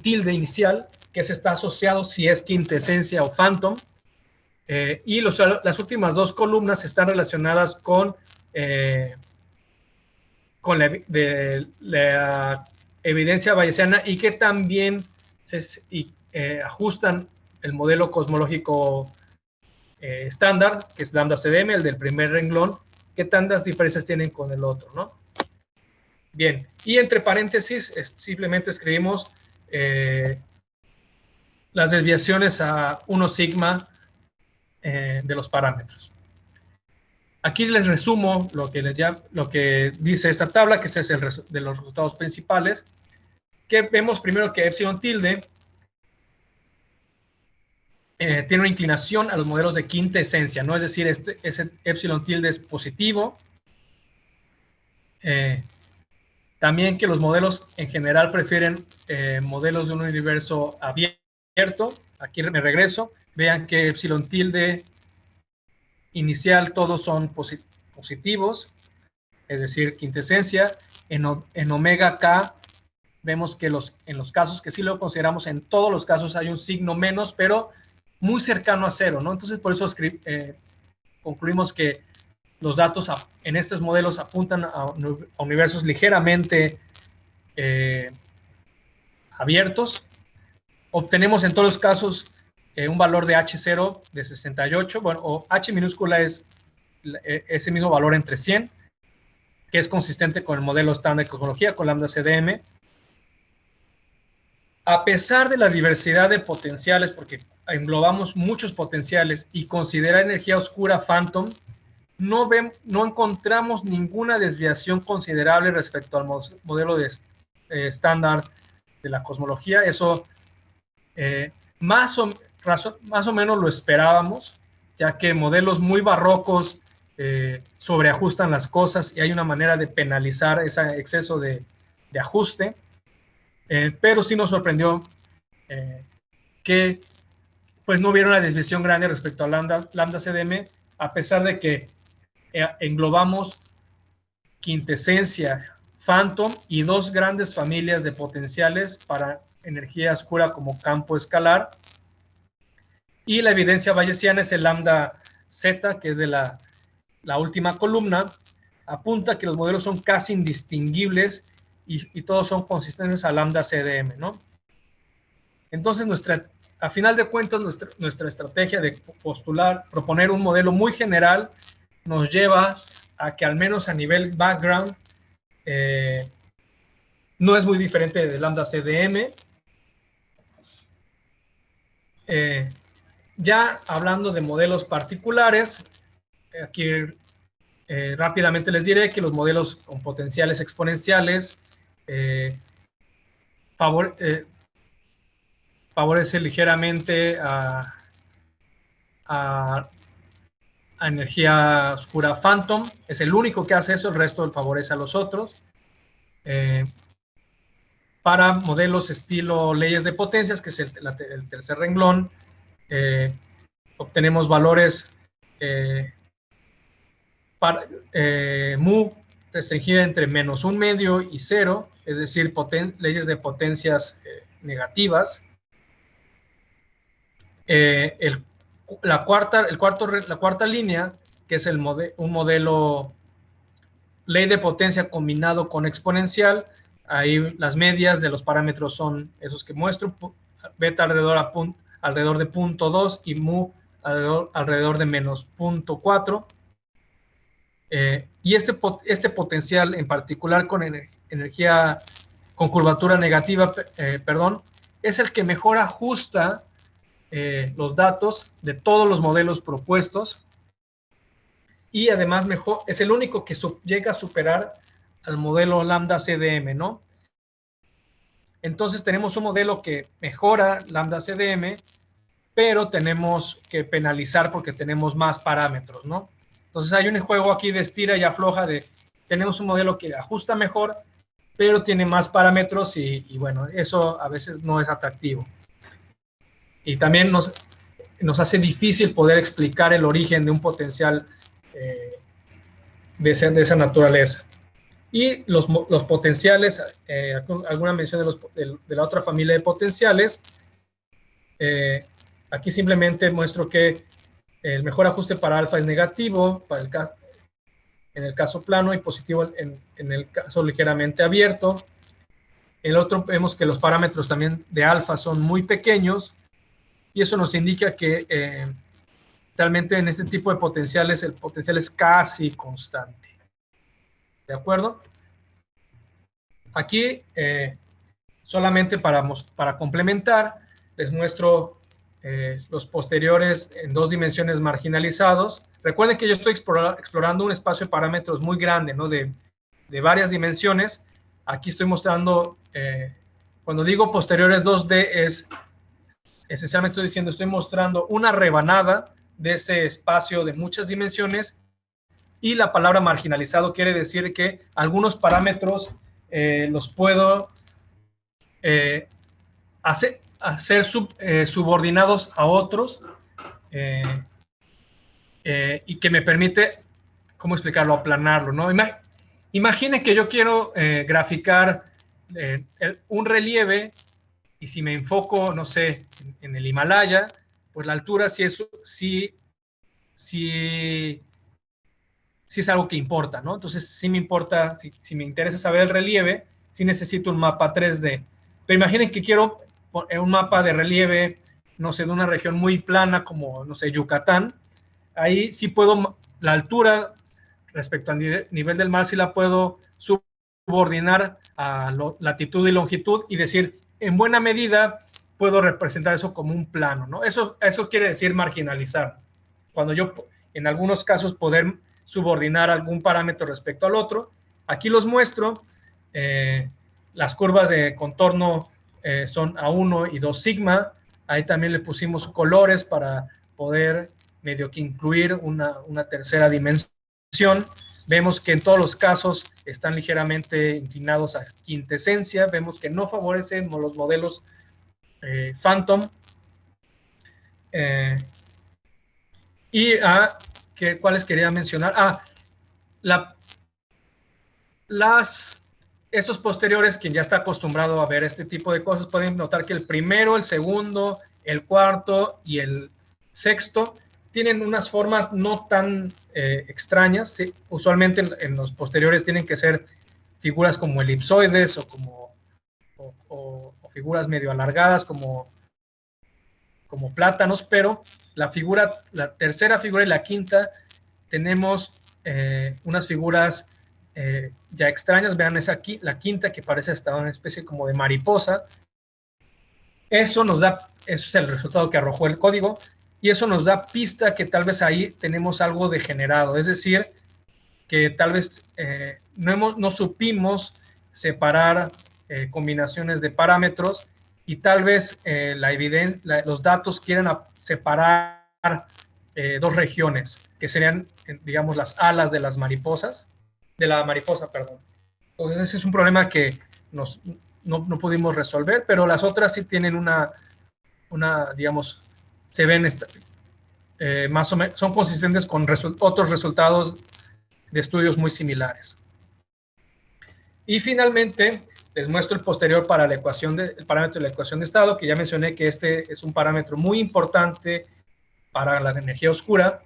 tilde inicial, que está asociado si es quintesencia o phantom, y las últimas dos columnas están relacionadas con la evidencia bayesiana, y que también ajustan el modelo cosmológico estándar, que es lambda CDM, el del primer renglón, qué tantas diferencias tienen con el otro, ¿no? Bien, y entre paréntesis simplemente escribimos las desviaciones a 1 sigma de los parámetros. Aquí les resumo lo que dice esta tabla, que este es de los resultados principales, que vemos primero que epsilon tilde tiene una inclinación a los modelos de quinta esencia, ¿no? Es decir, ese epsilon tilde es positivo. También que los modelos en general prefieren modelos de un universo abierto, abierto, aquí me regreso, vean que epsilon tilde inicial todos son positivos, es decir, quintesencia. En omega K vemos que en los casos que sí lo consideramos, en todos los casos hay un signo menos, pero muy cercano a cero, ¿no? Entonces, por eso concluimos que los datos en estos modelos apuntan a universos ligeramente abiertos. Obtenemos en todos los casos un valor de H0 de 68, bueno, o H minúscula es ese mismo valor entre 100, que es consistente con el modelo estándar de cosmología, con lambda CDM. A pesar de la diversidad de potenciales, porque englobamos muchos potenciales y considerar energía oscura phantom, no encontramos ninguna desviación considerable respecto al modelo estándar de la cosmología. Eso más o menos lo esperábamos, ya que modelos muy barrocos sobreajustan las cosas y hay una manera de penalizar ese exceso de ajuste. Pero sí nos sorprendió que pues no hubiera una desviación grande respecto a lambda CDM, a pesar de que englobamos quintesencia, phantom y dos grandes familias de potenciales para energía oscura como campo escalar. Y la evidencia bayesiana es el lambda Z, que es de la última columna, apunta que los modelos son casi indistinguibles y todos son consistentes a lambda CDM, ¿no? Entonces, a final de cuentas, nuestra estrategia de proponer un modelo muy general nos lleva a que al menos a nivel background no es muy diferente de lambda CDM. Ya hablando de modelos particulares, aquí rápidamente les diré que los modelos con potenciales exponenciales favorece ligeramente a energía oscura phantom. Es el único que hace eso, el resto favorece a los otros. Para modelos estilo leyes de potencias, que es el tercer renglón, obtenemos valores mu restringida entre menos 1/2 y 0, es decir, leyes de potencias negativas. La cuarta línea, que es un modelo ley de potencia combinado con exponencial, ahí las medias de los parámetros son esos que muestro, beta alrededor de 0.2 y mu alrededor de menos 0.4. Y este potencial en particular con energía con curvatura negativa, es el que mejor ajusta los datos de todos los modelos propuestos y además es el único que llega a superar al modelo lambda CDM, ¿no? Entonces tenemos un modelo que mejora lambda CDM, pero tenemos que penalizar porque tenemos más parámetros, ¿no? Entonces hay un juego aquí de estira y afloja tenemos un modelo que ajusta mejor, pero tiene más parámetros y bueno, eso a veces no es atractivo. Y también nos hace difícil poder explicar el origen de un potencial de esa naturaleza. Y los potenciales, alguna mención de la otra familia de potenciales. Aquí simplemente muestro que el mejor ajuste para alfa es negativo en el caso plano y positivo en el caso ligeramente abierto. En el otro vemos que los parámetros también de alfa son muy pequeños y eso nos indica que realmente en este tipo de potenciales el potencial es casi constante. ¿De acuerdo? Aquí, solamente para complementar, les muestro los posteriores en 2 dimensiones marginalizados. Recuerden que yo estoy explorando un espacio de parámetros muy grande, ¿no? de varias dimensiones. Aquí estoy mostrando, cuando digo posteriores 2D, esencialmente estoy mostrando una rebanada de ese espacio de muchas dimensiones, y la palabra marginalizado quiere decir que algunos parámetros los puedo a ser subordinados a otros y que me permite, ¿cómo explicarlo? Aplanarlo, ¿no? Imaginen que yo quiero graficar un relieve y si me enfoco, no sé, en el Himalaya, pues la altura sí es algo que importa, ¿no? Entonces sí me importa, si me interesa saber el relieve, sí necesito un mapa 3D. Pero imaginen que quiero un mapa de relieve, no sé, de una región muy plana como, no sé, Yucatán. Ahí sí puedo, la altura respecto al nivel del mar, sí la puedo subordinar a latitud y longitud y decir, en buena medida, puedo representar eso como un plano, ¿no? Eso quiere decir marginalizar. Cuando yo, en algunos casos, poder subordinar algún parámetro respecto al otro. Aquí los muestro. Las curvas de contorno son A1 y 2 sigma. Ahí también le pusimos colores para poder medio que incluir una tercera dimensión. Vemos que en todos los casos están ligeramente inclinados a quintesencia. Vemos que no favorecen los modelos Phantom. Y ¿cuáles quería mencionar? Estos posteriores, quien ya está acostumbrado a ver este tipo de cosas, pueden notar que el primero, el segundo, el cuarto y el sexto tienen unas formas no tan extrañas. ¿Sí? Usualmente en los posteriores tienen que ser figuras como elipsoides o figuras medio alargadas como plátanos, pero la tercera figura y la quinta tenemos unas figuras ya extrañas. Vean esa aquí, la quinta, que parece hasta una especie como de mariposa. Eso es el resultado que arrojó el código, y eso nos da pista que tal vez ahí tenemos algo degenerado, es decir, que tal vez no supimos separar combinaciones de parámetros, y tal vez los datos quieran separar dos regiones, que serían, digamos, las alas de la mariposa, perdón. Entonces ese es un problema que no pudimos resolver, pero las otras sí tienen digamos, se ven más o menos, son consistentes con otros resultados de estudios muy similares. Y finalmente les muestro el posterior para el parámetro de la ecuación de estado, que ya mencioné que este es un parámetro muy importante para la energía oscura.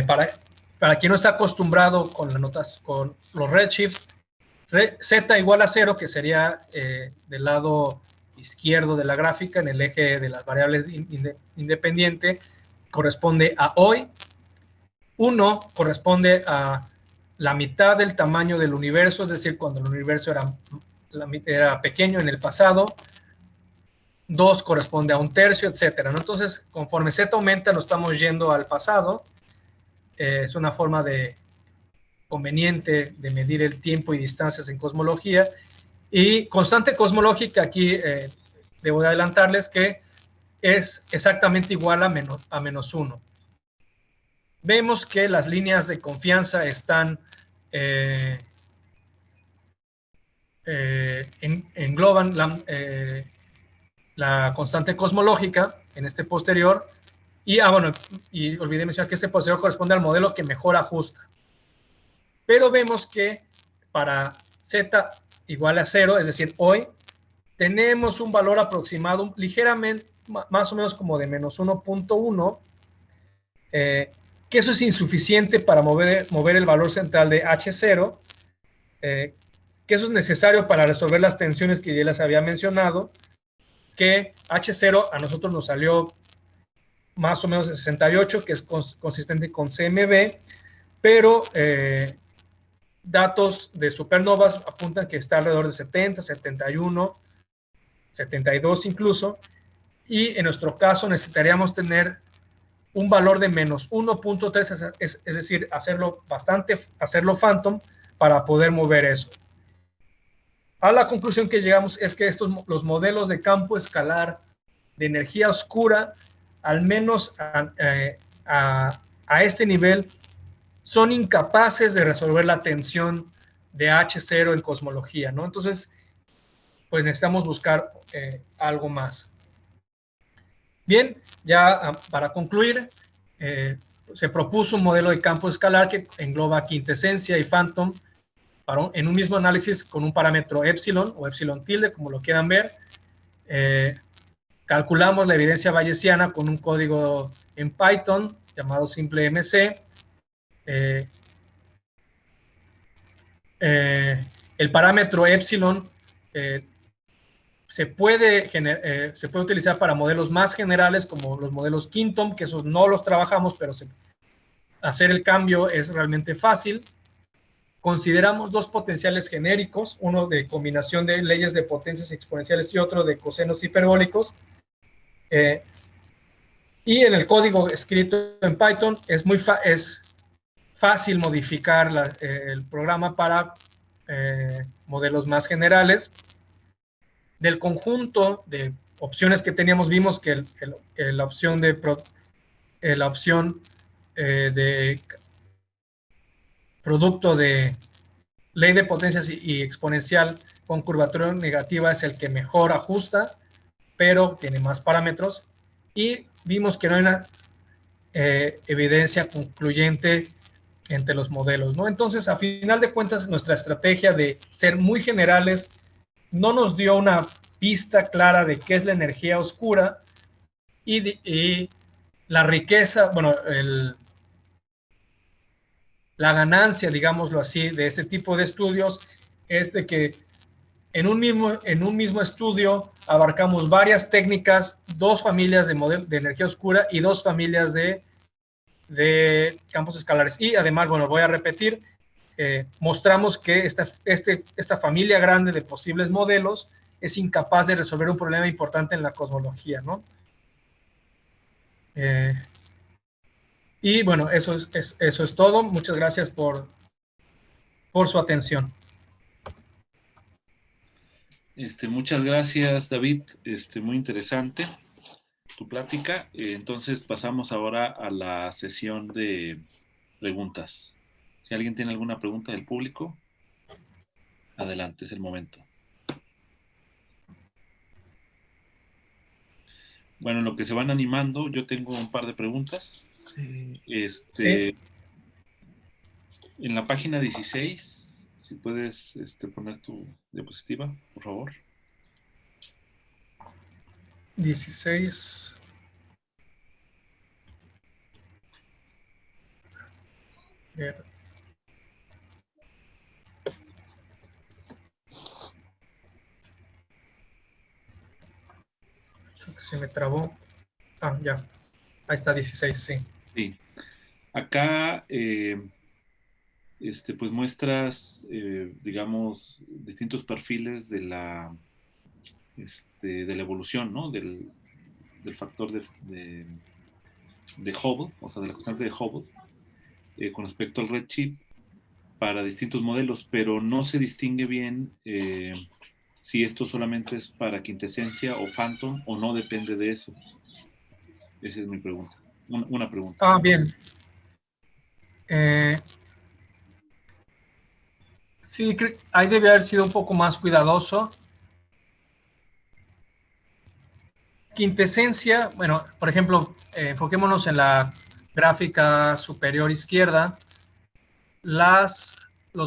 Para quien no está acostumbrado con los redshift, z igual a 0, que sería del lado izquierdo de la gráfica, en el eje de las variables independiente, corresponde a hoy. 1 corresponde a la mitad del tamaño del universo, es decir, cuando el universo era pequeño en el pasado. 2 corresponde a 1/3, etcétera, ¿no? Entonces, conforme z aumenta, nos estamos yendo al pasado. Es una forma conveniente de medir el tiempo y distancias en cosmología. Y constante cosmológica, aquí debo de adelantarles que es exactamente igual a menos 1. Vemos que las líneas de confianza están engloban la constante cosmológica en este posterior. Y olvidé mencionar que este posterior corresponde al modelo que mejor ajusta. Pero vemos que para z igual a 0, es decir, hoy, tenemos un valor aproximado ligeramente, más o menos como de menos 1.1, que eso es insuficiente para mover el valor central de H0, que eso es necesario para resolver las tensiones que ya les había mencionado, que H0 a nosotros nos salió más o menos de 68, que es consistente con CMB, pero datos de supernovas apuntan que está alrededor de 70, 71, 72 incluso, y en nuestro caso necesitaríamos tener un valor de menos 1.3, es decir, hacerlo phantom para poder mover eso. A la conclusión que llegamos es que los modelos de campo escalar de energía oscura, al menos a este nivel, son incapaces de resolver la tensión de H0 en cosmología, ¿no? Entonces, pues necesitamos buscar algo más. Bien, ya para concluir, se propuso un modelo de campo escalar que engloba quintesencia y phantom en un mismo análisis con un parámetro epsilon o epsilon tilde, como lo quieran ver. Calculamos la evidencia bayesiana con un código en Python llamado simple MC. El parámetro epsilon se puede utilizar para modelos más generales como los modelos Quintom, que esos no los trabajamos, pero hacer el cambio es realmente fácil. Consideramos dos potenciales genéricos, uno de combinación de leyes de potencias exponenciales y otro de cosenos hiperbólicos. Y en el código escrito en Python es fácil modificar el programa para modelos más generales. Del conjunto de opciones que teníamos, vimos que la opción de producto de ley de potencias y exponencial con curvatura negativa es el que mejor ajusta, pero tiene más parámetros. Y vimos que no hay una evidencia concluyente entre los modelos, ¿no? Entonces, a final de cuentas, nuestra estrategia de ser muy generales no nos dio una pista clara de qué es la energía oscura y la riqueza, bueno, la ganancia, digámoslo así, de este tipo de estudios es de que en un mismo estudio abarcamos varias técnicas, dos familias de energía oscura y dos familias de campos escalares. Y además, bueno, voy a repetir, mostramos que esta familia grande de posibles modelos es incapaz de resolver un problema importante en la cosmología, ¿no? Y bueno, eso es todo. Muchas gracias por su atención. Muchas gracias, David. Muy interesante tu plática. Entonces pasamos ahora a la sesión de preguntas. Si alguien tiene alguna pregunta del público, adelante, es el momento. Bueno, en lo que se van animando, yo tengo un par de preguntas. Sí. En la página 16, si puedes poner tu diapositiva, por favor. 16. Bien. Creo que se me trabó. Ah, ya. Ahí está 16, sí. Sí. Acá, pues muestras, digamos, distintos perfiles de la evolución, ¿no? Del factor de Hubble, o sea, de la constante de Hubble, con respecto al redshift para distintos modelos, pero no se distingue bien si esto solamente es para quintesencia o phantom o no depende de eso. Esa es mi pregunta. Una pregunta. Ah, bien. Sí, ahí debe haber sido un poco más cuidadoso. Quintesencia, bueno, por ejemplo, enfoquémonos en la gráfica superior izquierda. Los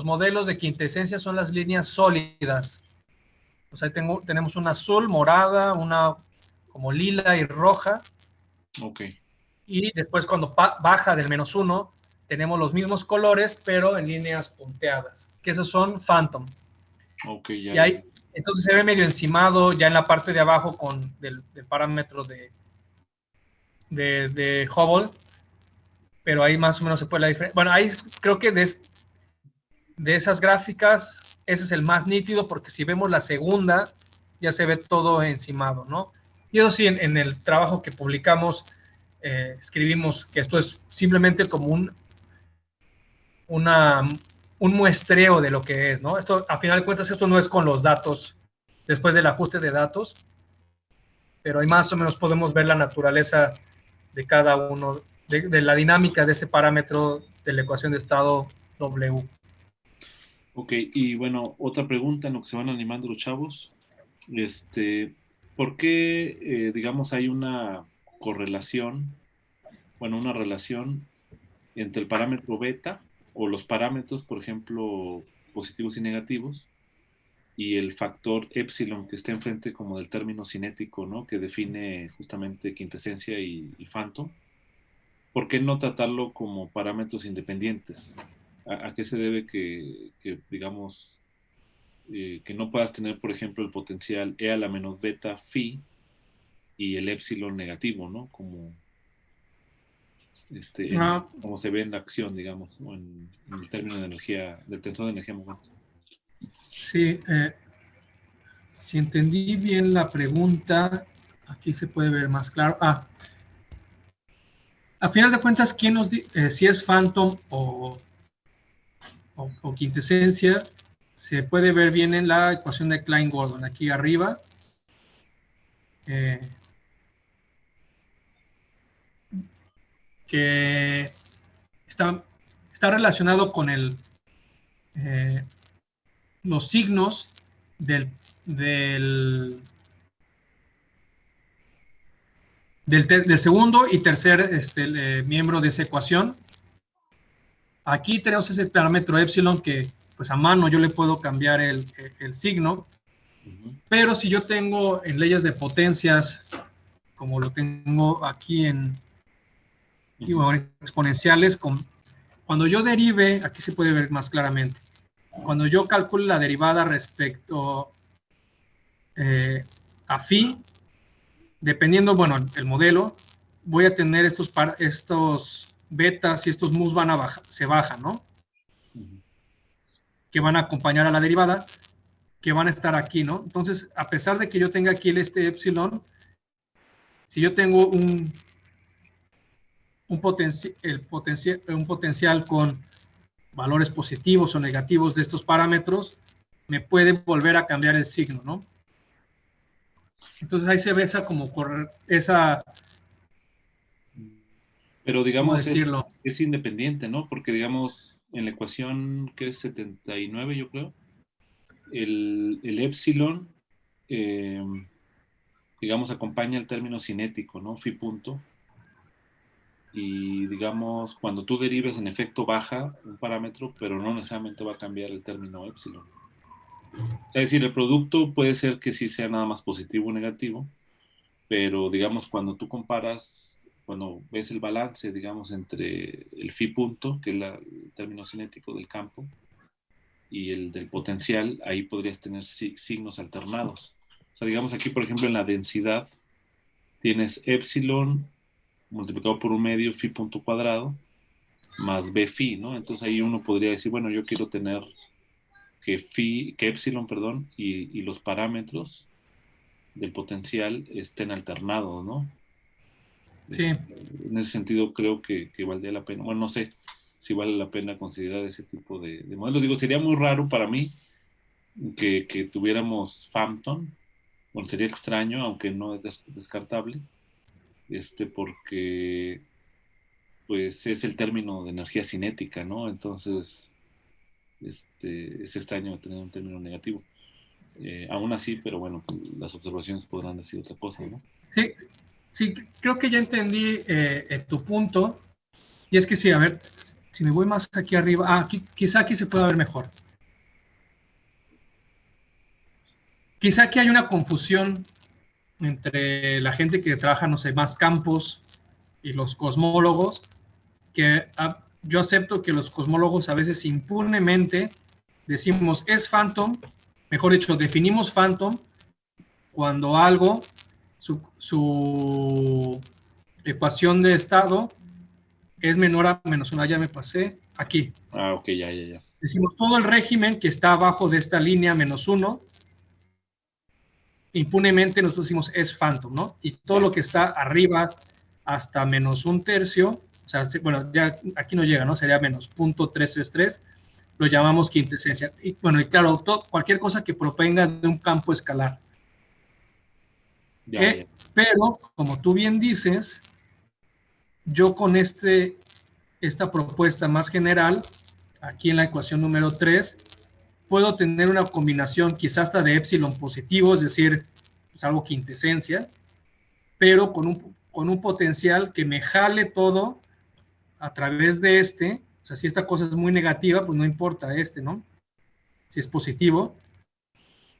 modelos de quintesencia son las líneas sólidas. O sea, tenemos una azul, morada, una como lila y roja. Ok. Y después cuando baja del -1, tenemos los mismos colores, pero en líneas punteadas, que esos son phantom. Ok, ya. Y ahí, entonces se ve medio encimado ya en la parte de abajo del parámetro de Hubble, pero ahí más o menos se puede la diferencia. Bueno, ahí creo que de esas gráficas, ese es el más nítido, porque si vemos la segunda, ya se ve todo encimado, ¿no? Y eso sí, en el trabajo que publicamos, escribimos que esto es simplemente como un muestreo de lo que es, ¿no? Esto, a final de cuentas, esto no es con los datos, después del ajuste de datos, pero ahí más o menos podemos ver la naturaleza de cada uno, de la dinámica de ese parámetro de la ecuación de estado W. Ok, y bueno, otra pregunta en lo que se van animando los chavos. ¿Por qué, digamos, hay una correlación, bueno, una relación entre el parámetro beta o los parámetros, por ejemplo, positivos y negativos, y el factor epsilon que está enfrente como del término cinético, ¿no? Que define justamente quintesencia y phantom? ¿Por qué no tratarlo como parámetros independientes? ¿A qué se debe que digamos, que no puedas tener, por ejemplo, el potencial E a la menos beta phi y el epsilon negativo, ¿no? Ah, como se ve en la acción, digamos, o en el término de energía, del tensor de energía momento. sí, si entendí bien la pregunta, aquí se puede ver más claro. A final de cuentas, ¿quién nos si es Phantom o quintesencia? Se puede ver bien en la ecuación de Klein-Gordon, aquí arriba. Eh, que está relacionado con los signos del, del segundo y tercer miembro de esa ecuación. Aquí tenemos ese parámetro epsilon que pues a mano yo le puedo cambiar el signo, pero si yo tengo en leyes de potencias, como lo tengo aquí en exponenciales, cuando yo derive, aquí se puede ver más claramente, cuando yo calculo la derivada respecto a phi, dependiendo, bueno, el modelo, voy a tener estos betas y estos mus se bajan, ¿no? Que van a acompañar a la derivada, que van a estar aquí, ¿no? Entonces, a pesar de que yo tenga aquí este epsilon, si yo tengo un potencial con valores positivos o negativos de estos parámetros, me puede volver a cambiar el signo, ¿no? Entonces ahí se ve esa Pero ¿cómo digamos, decirlo? es independiente, ¿no? Porque digamos, en la ecuación que es 79, yo creo, el epsilon, eh, digamos, acompaña el término cinético, ¿no? Phi punto. Y digamos, cuando tú derives, en efecto baja un parámetro, pero no necesariamente va a cambiar el término epsilon. O sea, es decir, el producto puede ser que sí sea nada más positivo o negativo, pero digamos, cuando tú comparas, cuando ves el balance, digamos, entre el phi punto, que es el término cinético del campo, y el del potencial, ahí podrías tener signos alternados. O sea, digamos aquí, por ejemplo, en la densidad, tienes epsilon multiplicado por un medio phi punto cuadrado más b phi, ¿no? Entonces ahí uno podría decir, bueno, yo quiero tener que epsilon, perdón, y los parámetros del potencial estén alternados, ¿no? Sí, En ese sentido creo que valdría la pena, bueno, no sé si vale la pena considerar ese tipo de modelos. Digo, sería muy raro para mí que tuviéramos Phantom, bueno, sería extraño, aunque no es descartable, porque pues es el término de energía cinética, ¿no? Entonces, es extraño tener un término negativo. Aún así, pero bueno, pues, las observaciones podrán decir otra cosa, ¿no? sí, sí, creo que ya entendí tu punto. Y es que sí, a ver, si me voy más aquí arriba, quizá aquí se pueda ver mejor. Quizá aquí hay una confusión entre la gente que trabaja, no sé, más campos y los cosmólogos, que yo acepto que los cosmólogos a veces impunemente decimos es phantom, mejor dicho, definimos phantom cuando algo, su ecuación de estado es menor a -1. Ya me pasé aquí. Ah, ok, ya, ya, ya. Decimos todo el régimen que está abajo de esta línea -1, impunemente nosotros decimos es phantom, ¿no? Y todo Ya. lo que está arriba hasta -1/3, o sea, bueno, ya aquí no llega, ¿no? Sería -0.333, lo llamamos quintesencia. Y bueno, y claro, cualquier cosa que provenga de un campo escalar. Ya, ya. Pero, como tú bien dices, yo con esta propuesta más general, aquí en la ecuación número 3, puedo tener una combinación quizás hasta de épsilon positivo, es decir, pues algo quintesencia, pero con un potencial que me jale todo a través de este. O sea, si esta cosa es muy negativa, pues no importa ¿no? Si es positivo.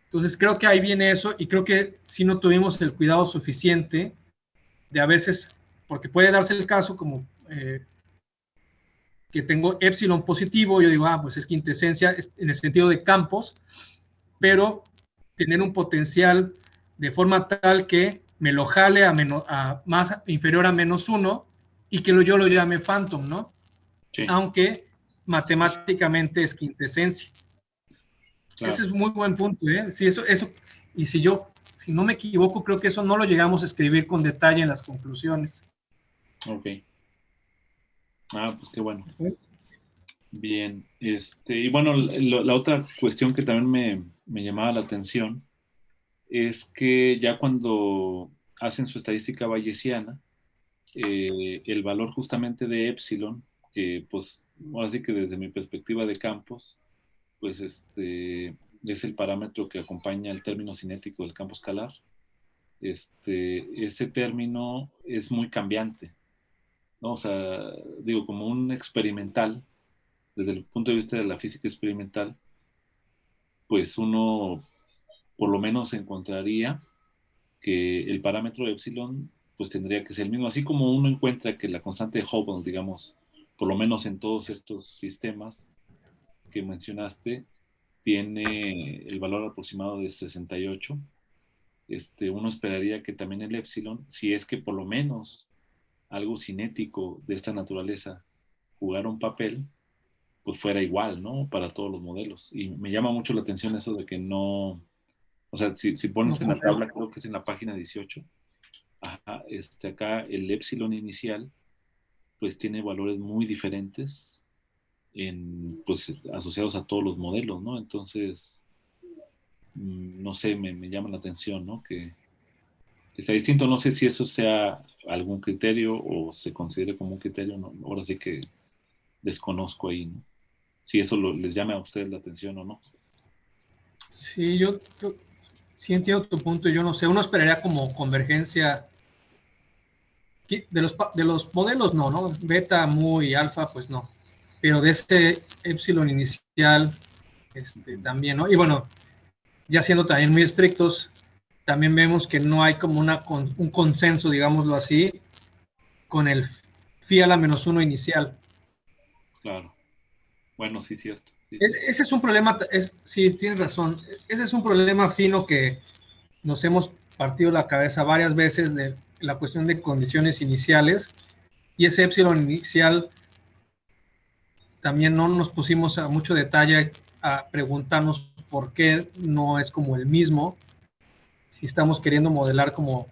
Entonces creo que ahí viene eso, y creo que si no tuvimos el cuidado suficiente de a veces, porque puede darse el caso como que tengo épsilon positivo, yo digo, pues es quintesencia en el sentido de campos, pero tener un potencial de forma tal que me lo jale a más inferior a -1 y que yo lo llame phantom, ¿no? Sí. Aunque matemáticamente es quintesencia. Claro. Ese es un muy buen punto, ¿eh? Sí, eso, y si no me equivoco, creo que eso no lo llegamos a escribir con detalle en las conclusiones. Ok. Pues qué bueno. Bien. Y bueno, la otra cuestión que también me llamaba la atención es que ya cuando hacen su estadística bayesiana, el valor justamente de épsilon, que pues ahora sí que desde mi perspectiva de campos, pues es el parámetro que acompaña el término cinético del campo escalar. Ese término es muy cambiante, ¿no? O sea, digo, como un experimental, desde el punto de vista de la física experimental, pues uno por lo menos encontraría que el parámetro epsilon pues tendría que ser el mismo, así como uno encuentra que la constante de Hubble, digamos, por lo menos en todos estos sistemas que mencionaste, tiene el valor aproximado de 68. Uno esperaría que también el epsilon, si es que por lo menos algo cinético de esta naturaleza jugara un papel, pues fuera igual, ¿no? Para todos los modelos. Y me llama mucho la atención eso de que no, o sea, si pones en la tabla, creo que es en la página 18, acá el epsilon inicial, pues tiene valores muy diferentes pues asociados a todos los modelos, ¿no? Entonces, no sé, me llama la atención, ¿no? Que está distinto. No sé si eso sea algún criterio o se considere como un criterio, ¿no? Ahora sí que desconozco ahí, ¿no? Si eso les llama a ustedes la atención o no. Sí, yo sí entiendo tu punto. Yo no sé, uno esperaría como convergencia de los modelos, no, beta, mu y alfa, pues no, pero de este epsilon inicial, también, ¿no? Y bueno, ya siendo también muy estrictos, también vemos que no hay como un consenso, digámoslo así, con el phi a la -1 inicial. Claro. Bueno, sí, cierto. Sí. Ese es un problema, sí, tienes razón, ese es un problema fino que nos hemos partido la cabeza varias veces de la cuestión de condiciones iniciales, y ese epsilon inicial también no nos pusimos a mucho detalle a preguntarnos por qué no es como el mismo, si estamos queriendo modelar como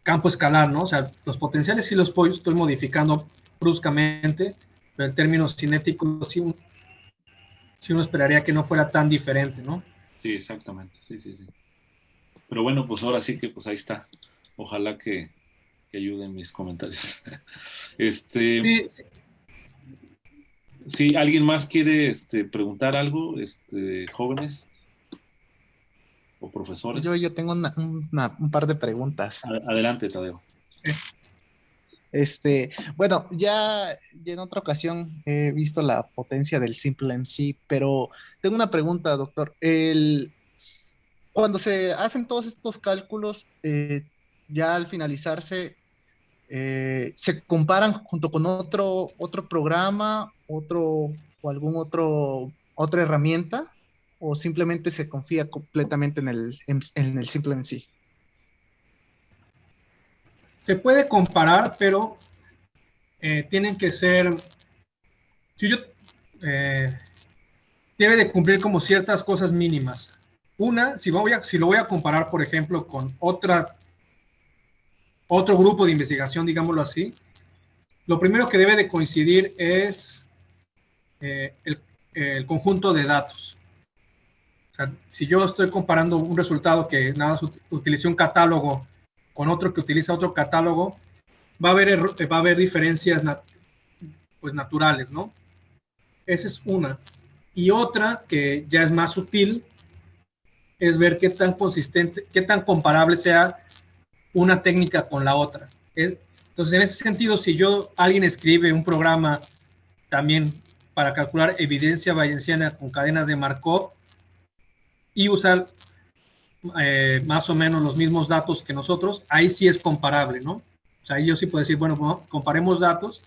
campo escalar, ¿no? O sea, los potenciales sí los estoy modificando bruscamente, pero en términos cinéticos sí uno esperaría que no fuera tan diferente, ¿no? Sí, exactamente, sí. Pero bueno, pues ahora sí que pues ahí está. Ojalá que ayuden mis comentarios. Sí. Si alguien más quiere preguntar algo, jóvenes o profesores. Yo tengo un par de preguntas. Adelante, Tadeo. Bueno, ya en otra ocasión he visto la potencia del simple MC, pero tengo una pregunta, doctor. Cuando se hacen todos estos cálculos, ya al finalizarse, ¿se comparan junto con otro programa, o algún otra herramienta? ¿O simplemente se confía completamente en el simple MC? Se puede comparar, pero tienen que ser, debe de cumplir como ciertas cosas mínimas. Una, si lo voy a comparar, por ejemplo, con otro grupo de investigación, digámoslo así, lo primero que debe de coincidir es el conjunto de datos. O sea, si yo estoy comparando un resultado que nada más utilice un catálogo con otro que utiliza otro catálogo, va a haber diferencias pues naturales, ¿no? Esa es una. Y otra que ya es más sutil es ver qué tan consistente, qué tan comparable sea una técnica con la otra. Entonces, en ese sentido, si alguien escribe un programa también para calcular evidencia bayesiana con cadenas de Markov y usar más o menos los mismos datos que nosotros, ahí sí es comparable, ¿no? O sea, ahí yo sí puedo decir, bueno, comparemos datos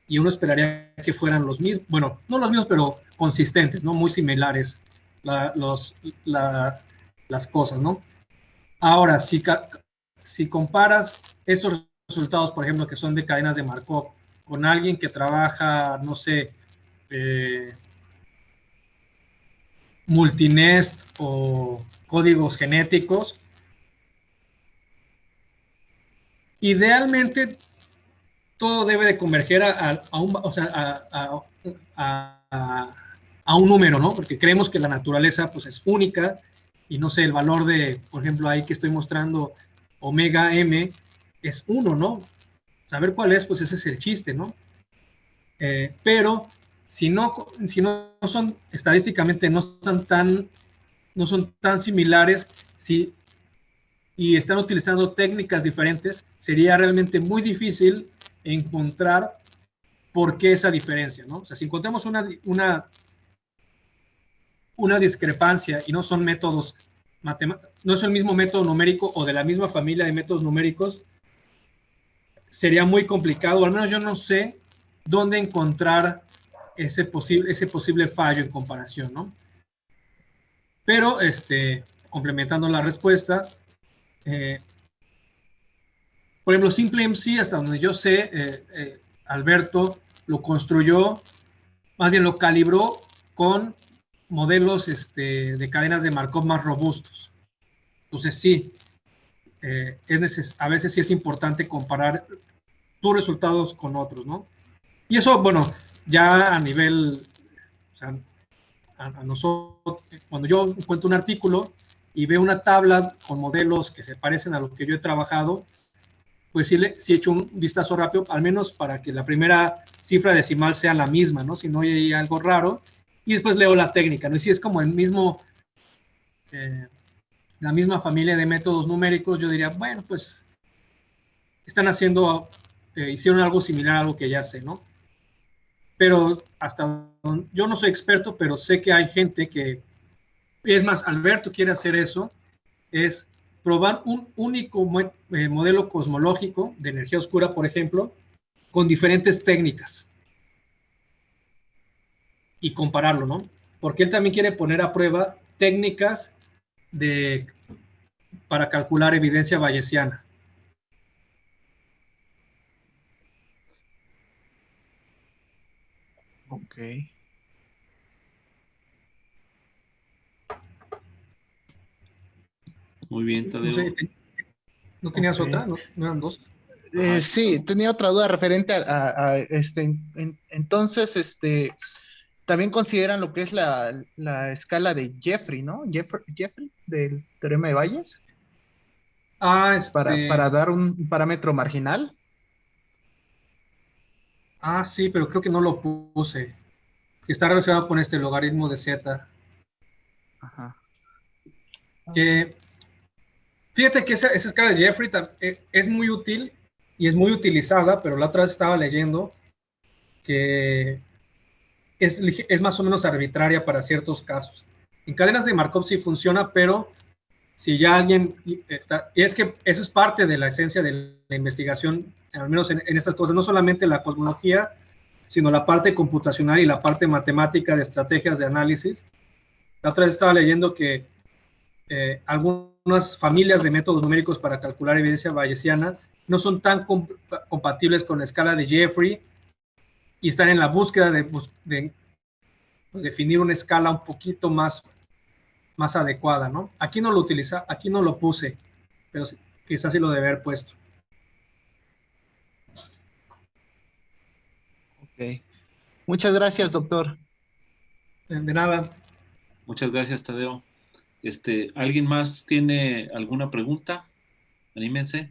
y uno esperaría que fueran los mismos, bueno, no los mismos, pero consistentes, ¿no? Muy similares las cosas, ¿no? Ahora, si comparas estos resultados, por ejemplo, que son de cadenas de Markov, con alguien que trabaja, no sé, multinest o códigos genéticos, idealmente todo debe de converger a un número, ¿no? Porque creemos que la naturaleza pues, es única y no sé, el valor de, por ejemplo, ahí que estoy mostrando omega m es 1, ¿no? Saber cuál es, pues ese es el chiste, ¿no? Pero si no son, estadísticamente no son tan similares, y están utilizando técnicas diferentes, sería realmente muy difícil encontrar por qué esa diferencia, ¿no? O sea, si encontramos una discrepancia y no son métodos no es el mismo método numérico o de la misma familia de métodos numéricos, sería muy complicado, o al menos yo no sé dónde encontrar ese posible fallo en comparación, ¿no? Pero, complementando la respuesta, por ejemplo, SimpleMC, hasta donde yo sé, Alberto lo construyó, más bien lo calibró con modelos de cadenas de Markov más robustos. Entonces, sí, a veces sí es importante comparar tus resultados con otros, ¿no? Y eso, bueno, ya a nivel, o sea, a nosotros, cuando yo encuentro un artículo y veo una tabla con modelos que se parecen a lo que yo he trabajado, pues sí he hecho un vistazo rápido, al menos para que la primera cifra decimal sea la misma, ¿no? Si no hay algo raro, y después leo la técnica, ¿no? Y si es como la misma familia de métodos numéricos, yo diría, bueno, pues están hicieron algo similar a algo que ya sé, ¿no? Pero yo no soy experto, pero sé que hay gente que, es más, Alberto quiere hacer eso, es probar un único modelo cosmológico de energía oscura, por ejemplo, con diferentes técnicas y compararlo, ¿no? Porque él también quiere poner a prueba técnicas para calcular evidencia bayesiana. Ok. Muy bien, No Tadeo. sé, ¿no tenías Ok. otra? ¿No eran dos? Ajá, Sí, tenía otra duda referente entonces, también consideran lo que es la escala de Jeffrey, ¿no? Jeffrey, del teorema de Bayes, Ah, para dar un parámetro marginal. sí, pero creo que no lo puse. Que está relacionado con este logaritmo de z. Ajá. Que fíjate que esa escala de Jeffrey es muy útil y es muy utilizada, pero la otra vez estaba leyendo que es más o menos arbitraria para ciertos casos. En cadenas de Markov sí funciona, pero si ya alguien está, y es que eso es parte de la esencia de la investigación, al menos en estas cosas, no solamente la cosmología, sino la parte computacional y la parte matemática de estrategias de análisis. La otra vez estaba leyendo que algunas familias de métodos numéricos para calcular evidencia bayesiana no son tan compatibles con la escala de Jeffrey y están en la búsqueda de pues, definir una escala un poquito más adecuada, ¿no? Aquí no lo puse, pero quizás sí lo debe haber puesto. Ok. Muchas gracias, doctor. De nada. muchas gracias, Tadeo. ¿Alguien más tiene alguna pregunta? Anímense.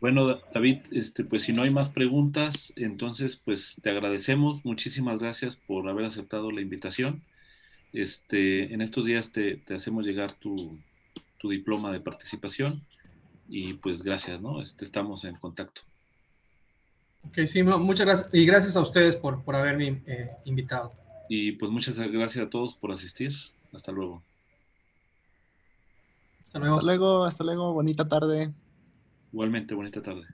Bueno, David, pues si no hay más preguntas, entonces pues te agradecemos. Muchísimas gracias por haber aceptado la invitación. En estos días te hacemos llegar tu diploma de participación y pues gracias, ¿no? Estamos en contacto. Ok, sí, muchas gracias. Y gracias a ustedes por haberme invitado. Y pues muchas gracias a todos por asistir. Hasta luego. Hasta luego. Hasta luego, bonita tarde. Igualmente, bonita tarde.